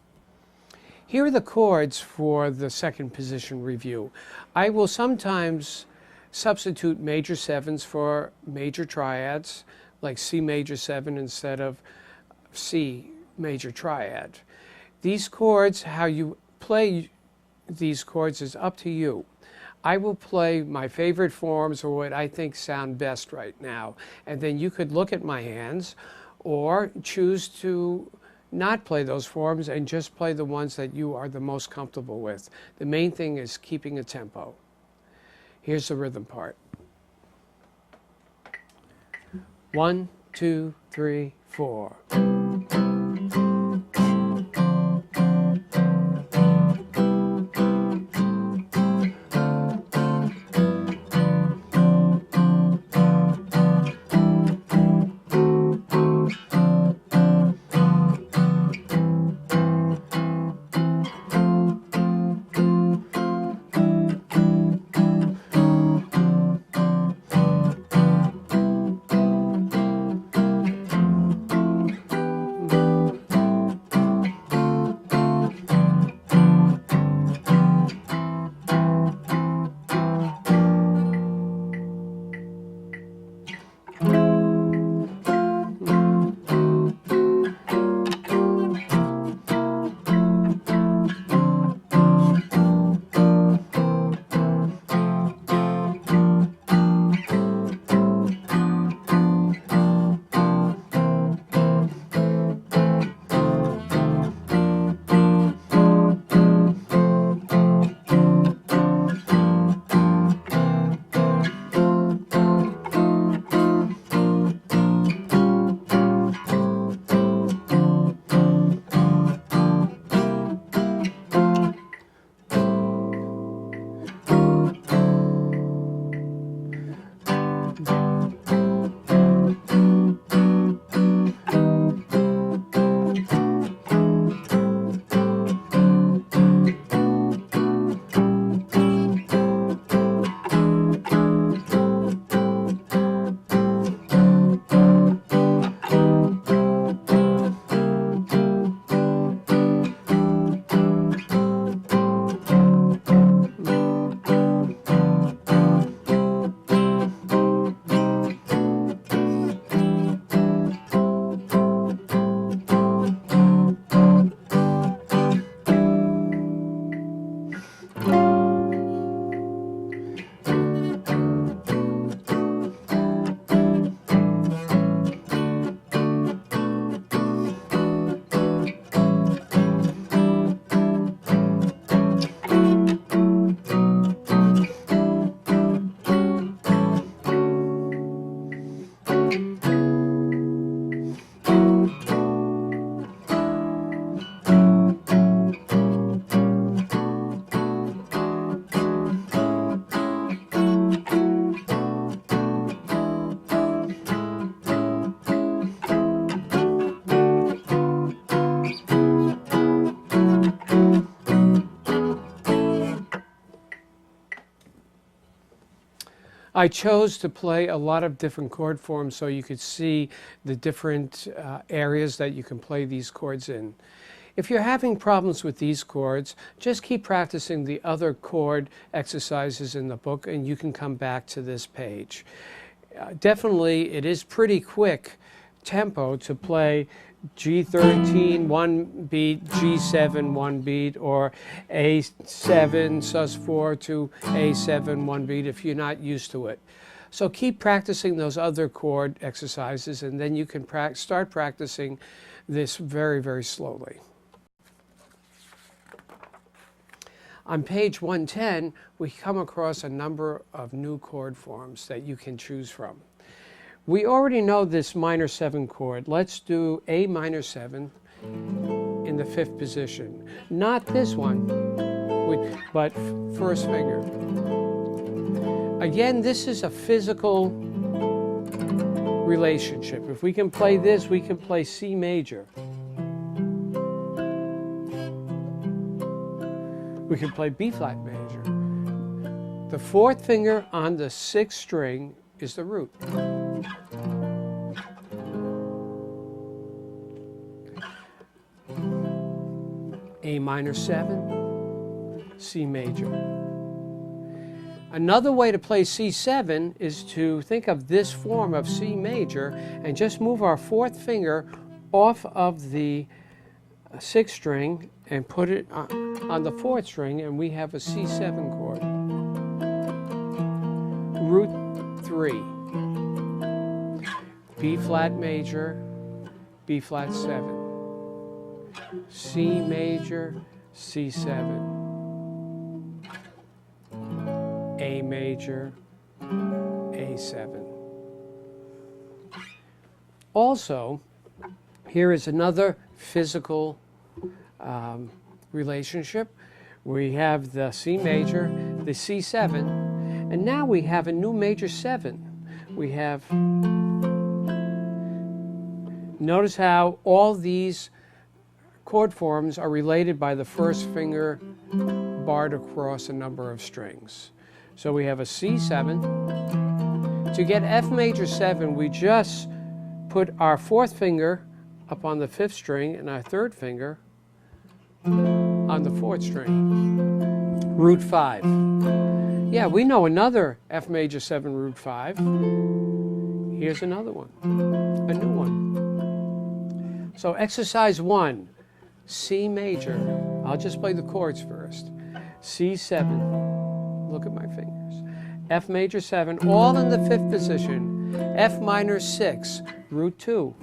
Here are the chords for the second position review. I will sometimes substitute major 7s for major triads, like C major 7 instead of C major triad. These chords, how you play these chords is up to you. I will play my favorite forms or what I think sound best right now, and then you could look at my hands or choose to not play those forms and just play the ones that you are the most comfortable with. The main thing is keeping a tempo. Here's the rhythm part. 1, 2, 3, 4. I chose to play a lot of different chord forms so you could see the different areas that you can play these chords in. If you're having problems with these chords, just keep practicing the other chord exercises in the book and you can come back to this page. Definitely, it is pretty quick tempo to play G13 one beat, G7 one beat, or A7 sus4 to A7 one beat if you're not used to it. So keep practicing those other chord exercises and then you can start practicing this very, very slowly. On page 110, we come across a number of new chord forms that you can choose from. We already know this minor 7 chord. Let's do A minor 7 in the 5th position. Not this one, but first finger. Again, this is a physical relationship. If we can play this, we can play C major. We can play B flat major. The 4th finger on the 6th string is the root. A minor 7, C major. Another way to play C7 is to think of this form of C major and just move our 4th finger off of the 6th string and put it on the 4th string and we have a C7 chord. Root 3. B flat major, B flat 7. C major, C7, A major, A7. Also, here is another physical relationship. We have the C major, the C7, and now we have a new major 7. We have, notice how all these chord forms are related by the first finger barred across a number of strings. So we have a C7. To get F major 7, we just put our 4th finger up on the 5th string and our 3rd finger on the 4th string. Root 5. Yeah, we know another F major 7 root 5. Here's another one, a new one. So exercise 1. C major. I'll just play the chords first. C7. Look at my fingers. F major 7, all in the 5th position. F minor 6, root 2.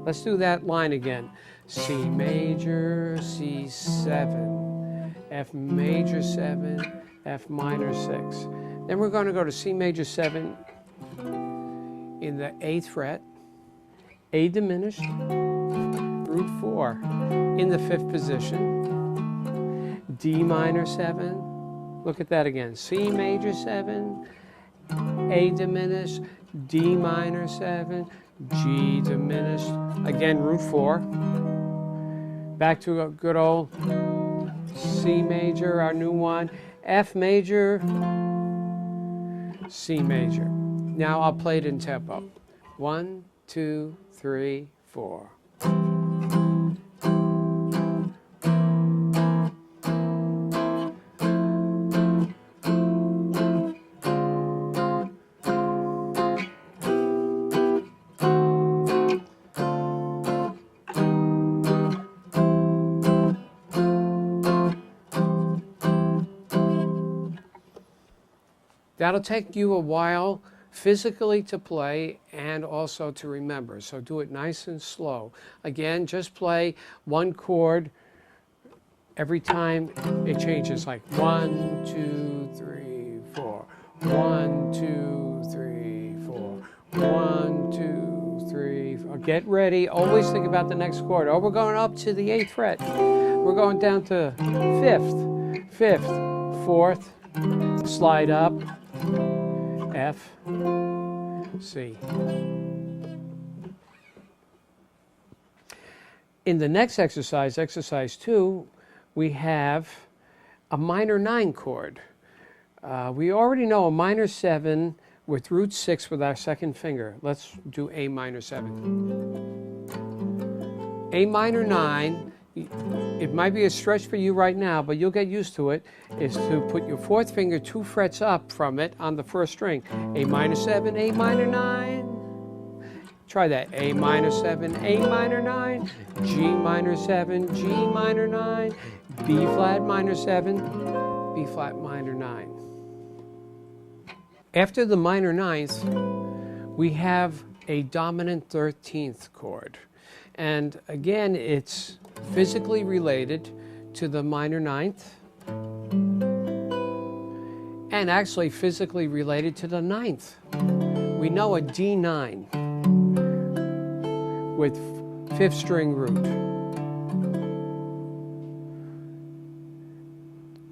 Let's do that line again. C major, C7, F major 7, F minor 6. Then we're going to go to C major 7 in the 8th fret, A diminished, root 4 in the 5th position, D minor 7, look at that again, C major 7, A diminished, D minor 7, G diminished, again root 4, back to a good old C major, our new one, F major, C major. Now I'll play it in tempo. 1, 2, 3, 4. That'll take you a while physically to play and also to remember. So do it nice and slow. Again, just play one chord every time it changes, like 1, 2, 3, 4. 1, 2, 3, 4. 1, 2, 3, 4. Get ready. Always think about the next chord. Oh, we're going up to the 8th fret. We're going down to 5th, 5th, 4th, slide up, F, C. In the next exercise, exercise 2, we have a minor 9 chord. We already know a minor 7 with root 6 with our second finger. Let's do A minor 7. A minor 9, it might be a stretch for you right now, but you'll get used to it, is to put your fourth finger 2 frets up from it on the first string. A minor 7, A minor 9. Try that. A minor 7, A minor 9, G minor 7, G minor 9, B flat minor 7, B flat minor 9. After the minor ninth, we have a dominant 13th chord. And again, it's physically related to the minor ninth, and actually physically related to the ninth. We know a D9 with 5th string root.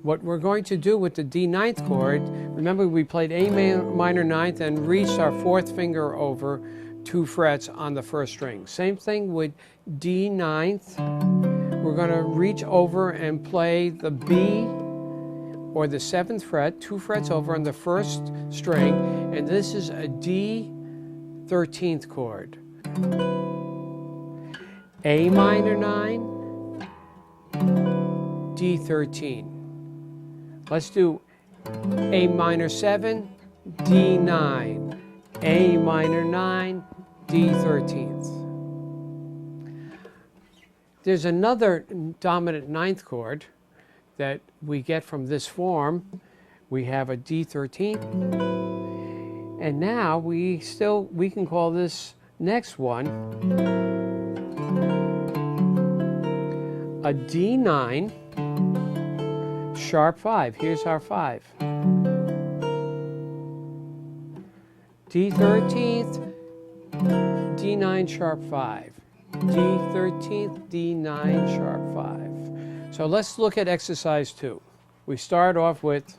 What we're going to do with the D9th chord, remember we played A minor ninth and reached our 4th finger over 2 frets on the 1st string. Same thing with D9th. We're going to reach over and play the B or the 7th fret, 2 frets over on the 1st string, and this is a D13th chord. A minor 9, D13. Let's do A minor 7, D9, A minor 9, D13th. There's another dominant 9th chord that we get from this form. We have a D13, and now we can call this next one a D9 sharp 5. Here's our 5. D13th, D9 sharp 5. D13th, D9 sharp 5. So let's look at exercise 2. We start off with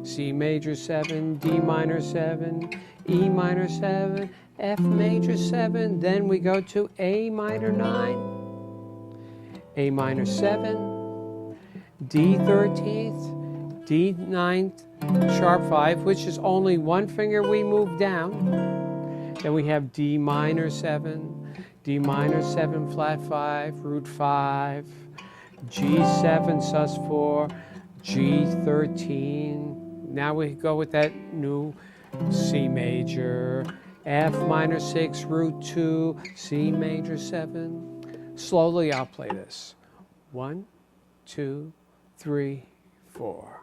C major 7, D minor 7, E minor 7, F major 7, then we go to A minor 9, A minor 7, D13th, D9th sharp 5, which is only one finger we move down. Then we have D minor 7, D minor 7 flat 5, root 5, G7 sus 4, G13. Now we go with that new C major, F minor 6, root 2, C major 7. Slowly I'll play this. 1, 2, 3, 4.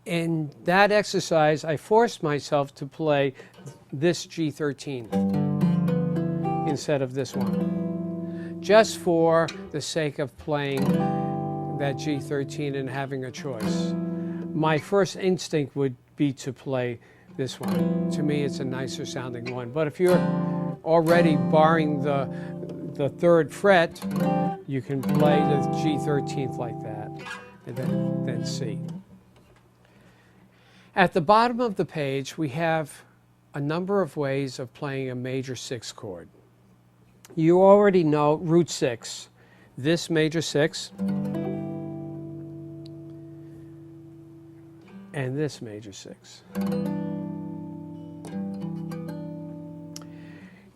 In that exercise, I forced myself to play this G13 instead of this one, just for the sake of playing that G13 and having a choice. My first instinct would be to play this one. To me, it's a nicer sounding one. But if you're already barring the 3rd fret, you can play the G13th like that, and then C. At the bottom of the page, we have a number of ways of playing a major 6 chord. You already know root 6, this major 6, and this major 6.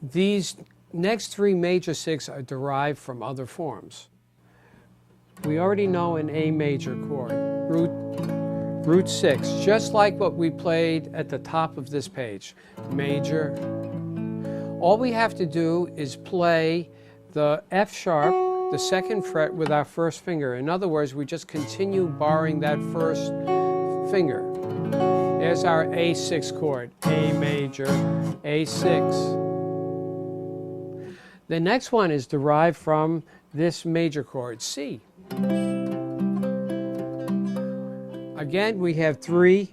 These next 3 major 6 are derived from other forms. We already know an A major chord, root 6, just like what we played at the top of this page, major. All we have to do is play the F sharp, the 2nd fret, with our 1st finger. In other words, we just continue barring that 1st finger. There's our A6 chord, A major, A6. The next one is derived from this major chord, C. Again, we have 3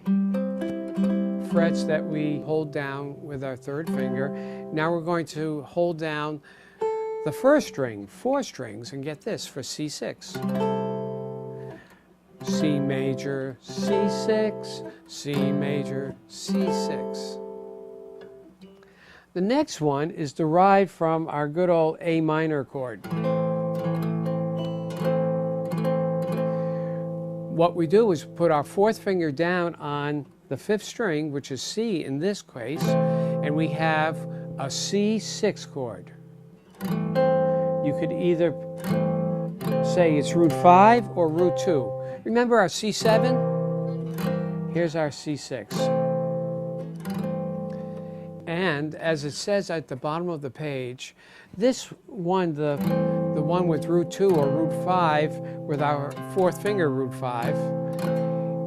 frets that we hold down with our third finger. Now we're going to hold down the first string, 4 strings, and get this for C6. C major, C6, C major, C6. The next one is derived from our good old A minor chord. What we do is put our 4th finger down on the 5th string, which is C in this case, and we have a C6 chord. You could either say it's root 5 or root 2. Remember our C7? Here's our C6. And as it says at the bottom of the page, this one, the one with root 2 or root 5 with our 4th finger root 5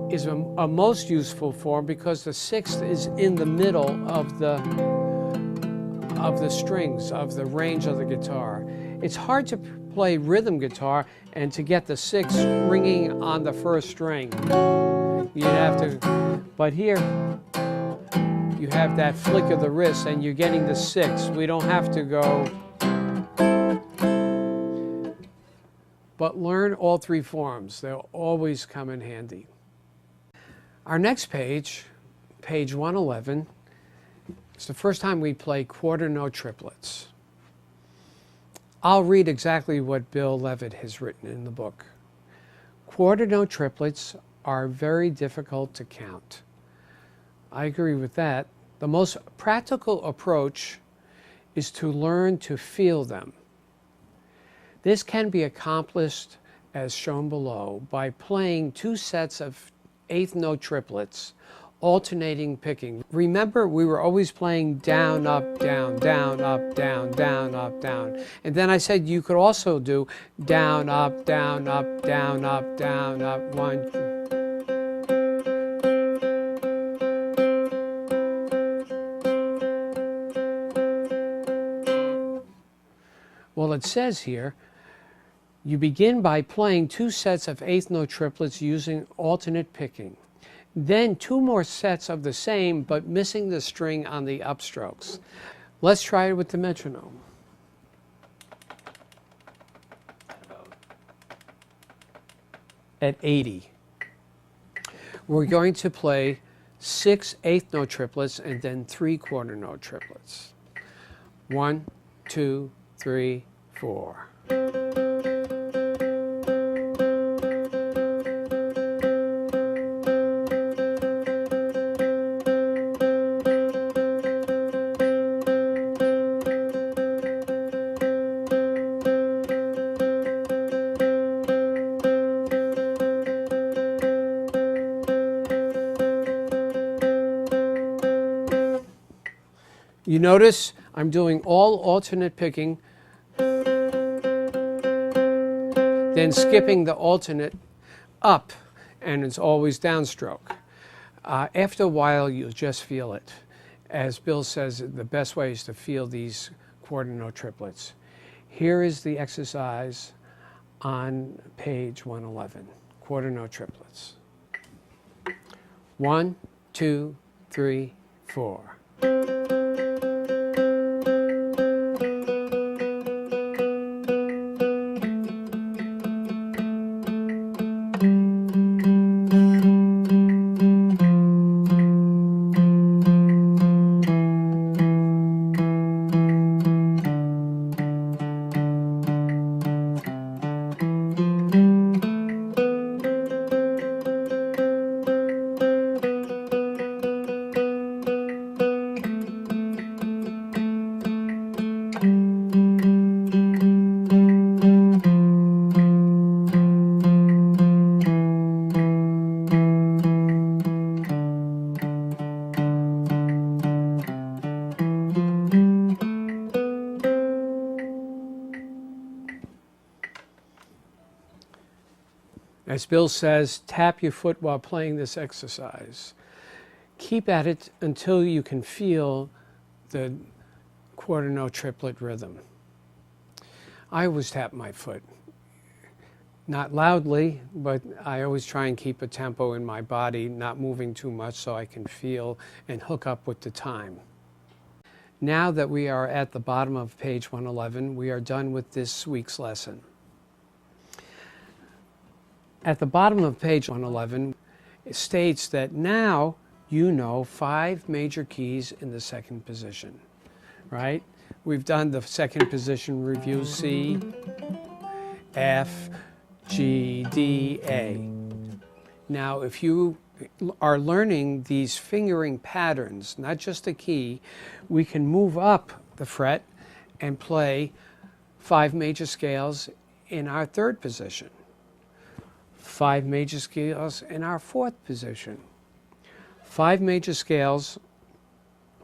is a most useful form because the 6th is in the middle of the strings, of the range of the guitar. It's hard to play rhythm guitar and to get the 6th ringing on the 1st string. You'd have to, but here you have that flick of the wrist and you're getting the 6th. We don't have to go. But learn all 3 forms. They'll always come in handy. Our next page, page 111, is the first time we play quarter note triplets. I'll read exactly what Bill Levitt has written in the book. Quarter note triplets are very difficult to count. I agree with that. The most practical approach is to learn to feel them. This can be accomplished, as shown below, by playing 2 sets of 8th note triplets, alternating picking. Remember, we were always playing down, up, down, down, up, down, down, up, down. And then I said you could also do down, up, down, up, down, up, down, up, 1, 2. Well, it says here, you begin by playing 2 sets of 8th note triplets using alternate picking. Then 2 more sets of the same, but missing the string on the upstrokes. Let's try it with the metronome. At 80. We're going to play 6 8th note triplets and then 3 quarter note triplets. 1, 2, 3, 4. You notice I'm doing all alternate picking, then skipping the alternate up, and it's always downstroke. After a while, you'll just feel it. As Bill says, the best way is to feel these quarter note triplets. Here is the exercise on page 111, quarter note triplets. 1, 2, 3, 4. As Bill says, tap your foot while playing this exercise. Keep at it until you can feel the quarter note triplet rhythm. I always tap my foot. not loudly, but I always try and keep a tempo in my body, not moving too much so I can feel and hook up with the time. Now that we are at the bottom of page 111, we are done with this week's lesson. At the bottom of page 111, it states that now you know 5 major keys in the second position, right? We've done the second position review: C, F, G, D, A. Now, if you are learning these fingering patterns, not just a key, we can move up the fret and play 5 major scales in our third position, 5 major scales in our fourth position, 5 major scales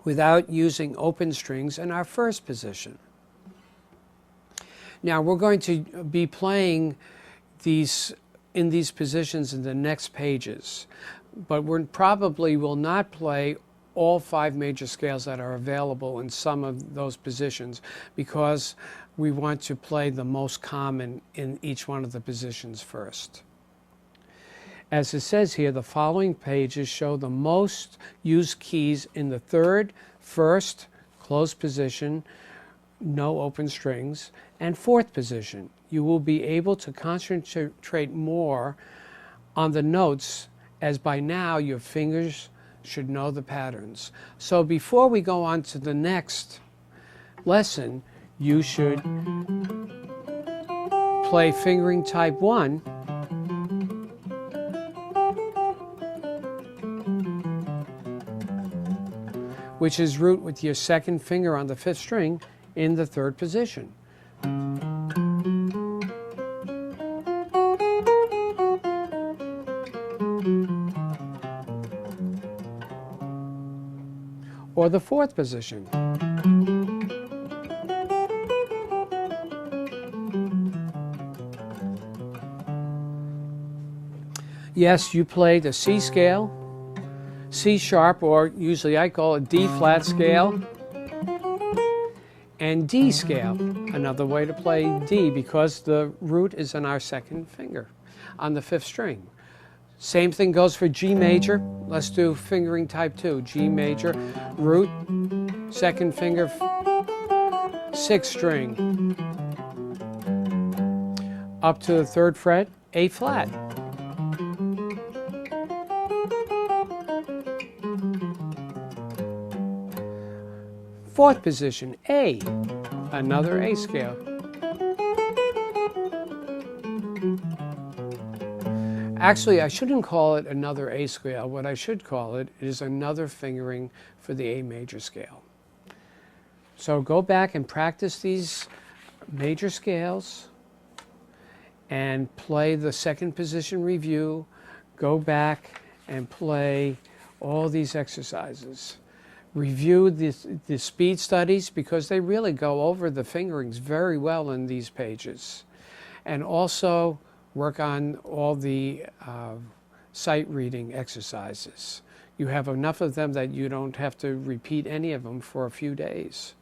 without using open strings in our first position. Now, we're going to be playing in these positions in the next pages, but we probably will not play all 5 major scales that are available in some of those positions, because we want to play the most common in each one of the positions first. As it says here, the following pages show the most used keys in the third, first, closed position, no open strings, and fourth position. You will be able to concentrate more on the notes, as by now your fingers should know the patterns. So before we go on to the next lesson, you should play fingering type 1, which is root with your second finger on the 5th string in the third position. Or the fourth position. Yes, you play the C scale, C sharp, or usually I call it D flat scale, and D scale. Another way to play D, because the root is on our second finger on the 5th string. Same thing goes for G major. Let's do fingering type 2. G major, root, second finger, 6th string. Up to the 3rd fret, A flat. Fourth position, A, another A scale. Actually, I shouldn't call it another A scale. What I should call it is another fingering for the A major scale. So go back and practice these major scales and play the second position review. Go back and play all these exercises. Review the speed studies, because they really go over the fingerings very well in these pages. And also work on all the sight reading exercises. You have enough of them that you don't have to repeat any of them for a few days.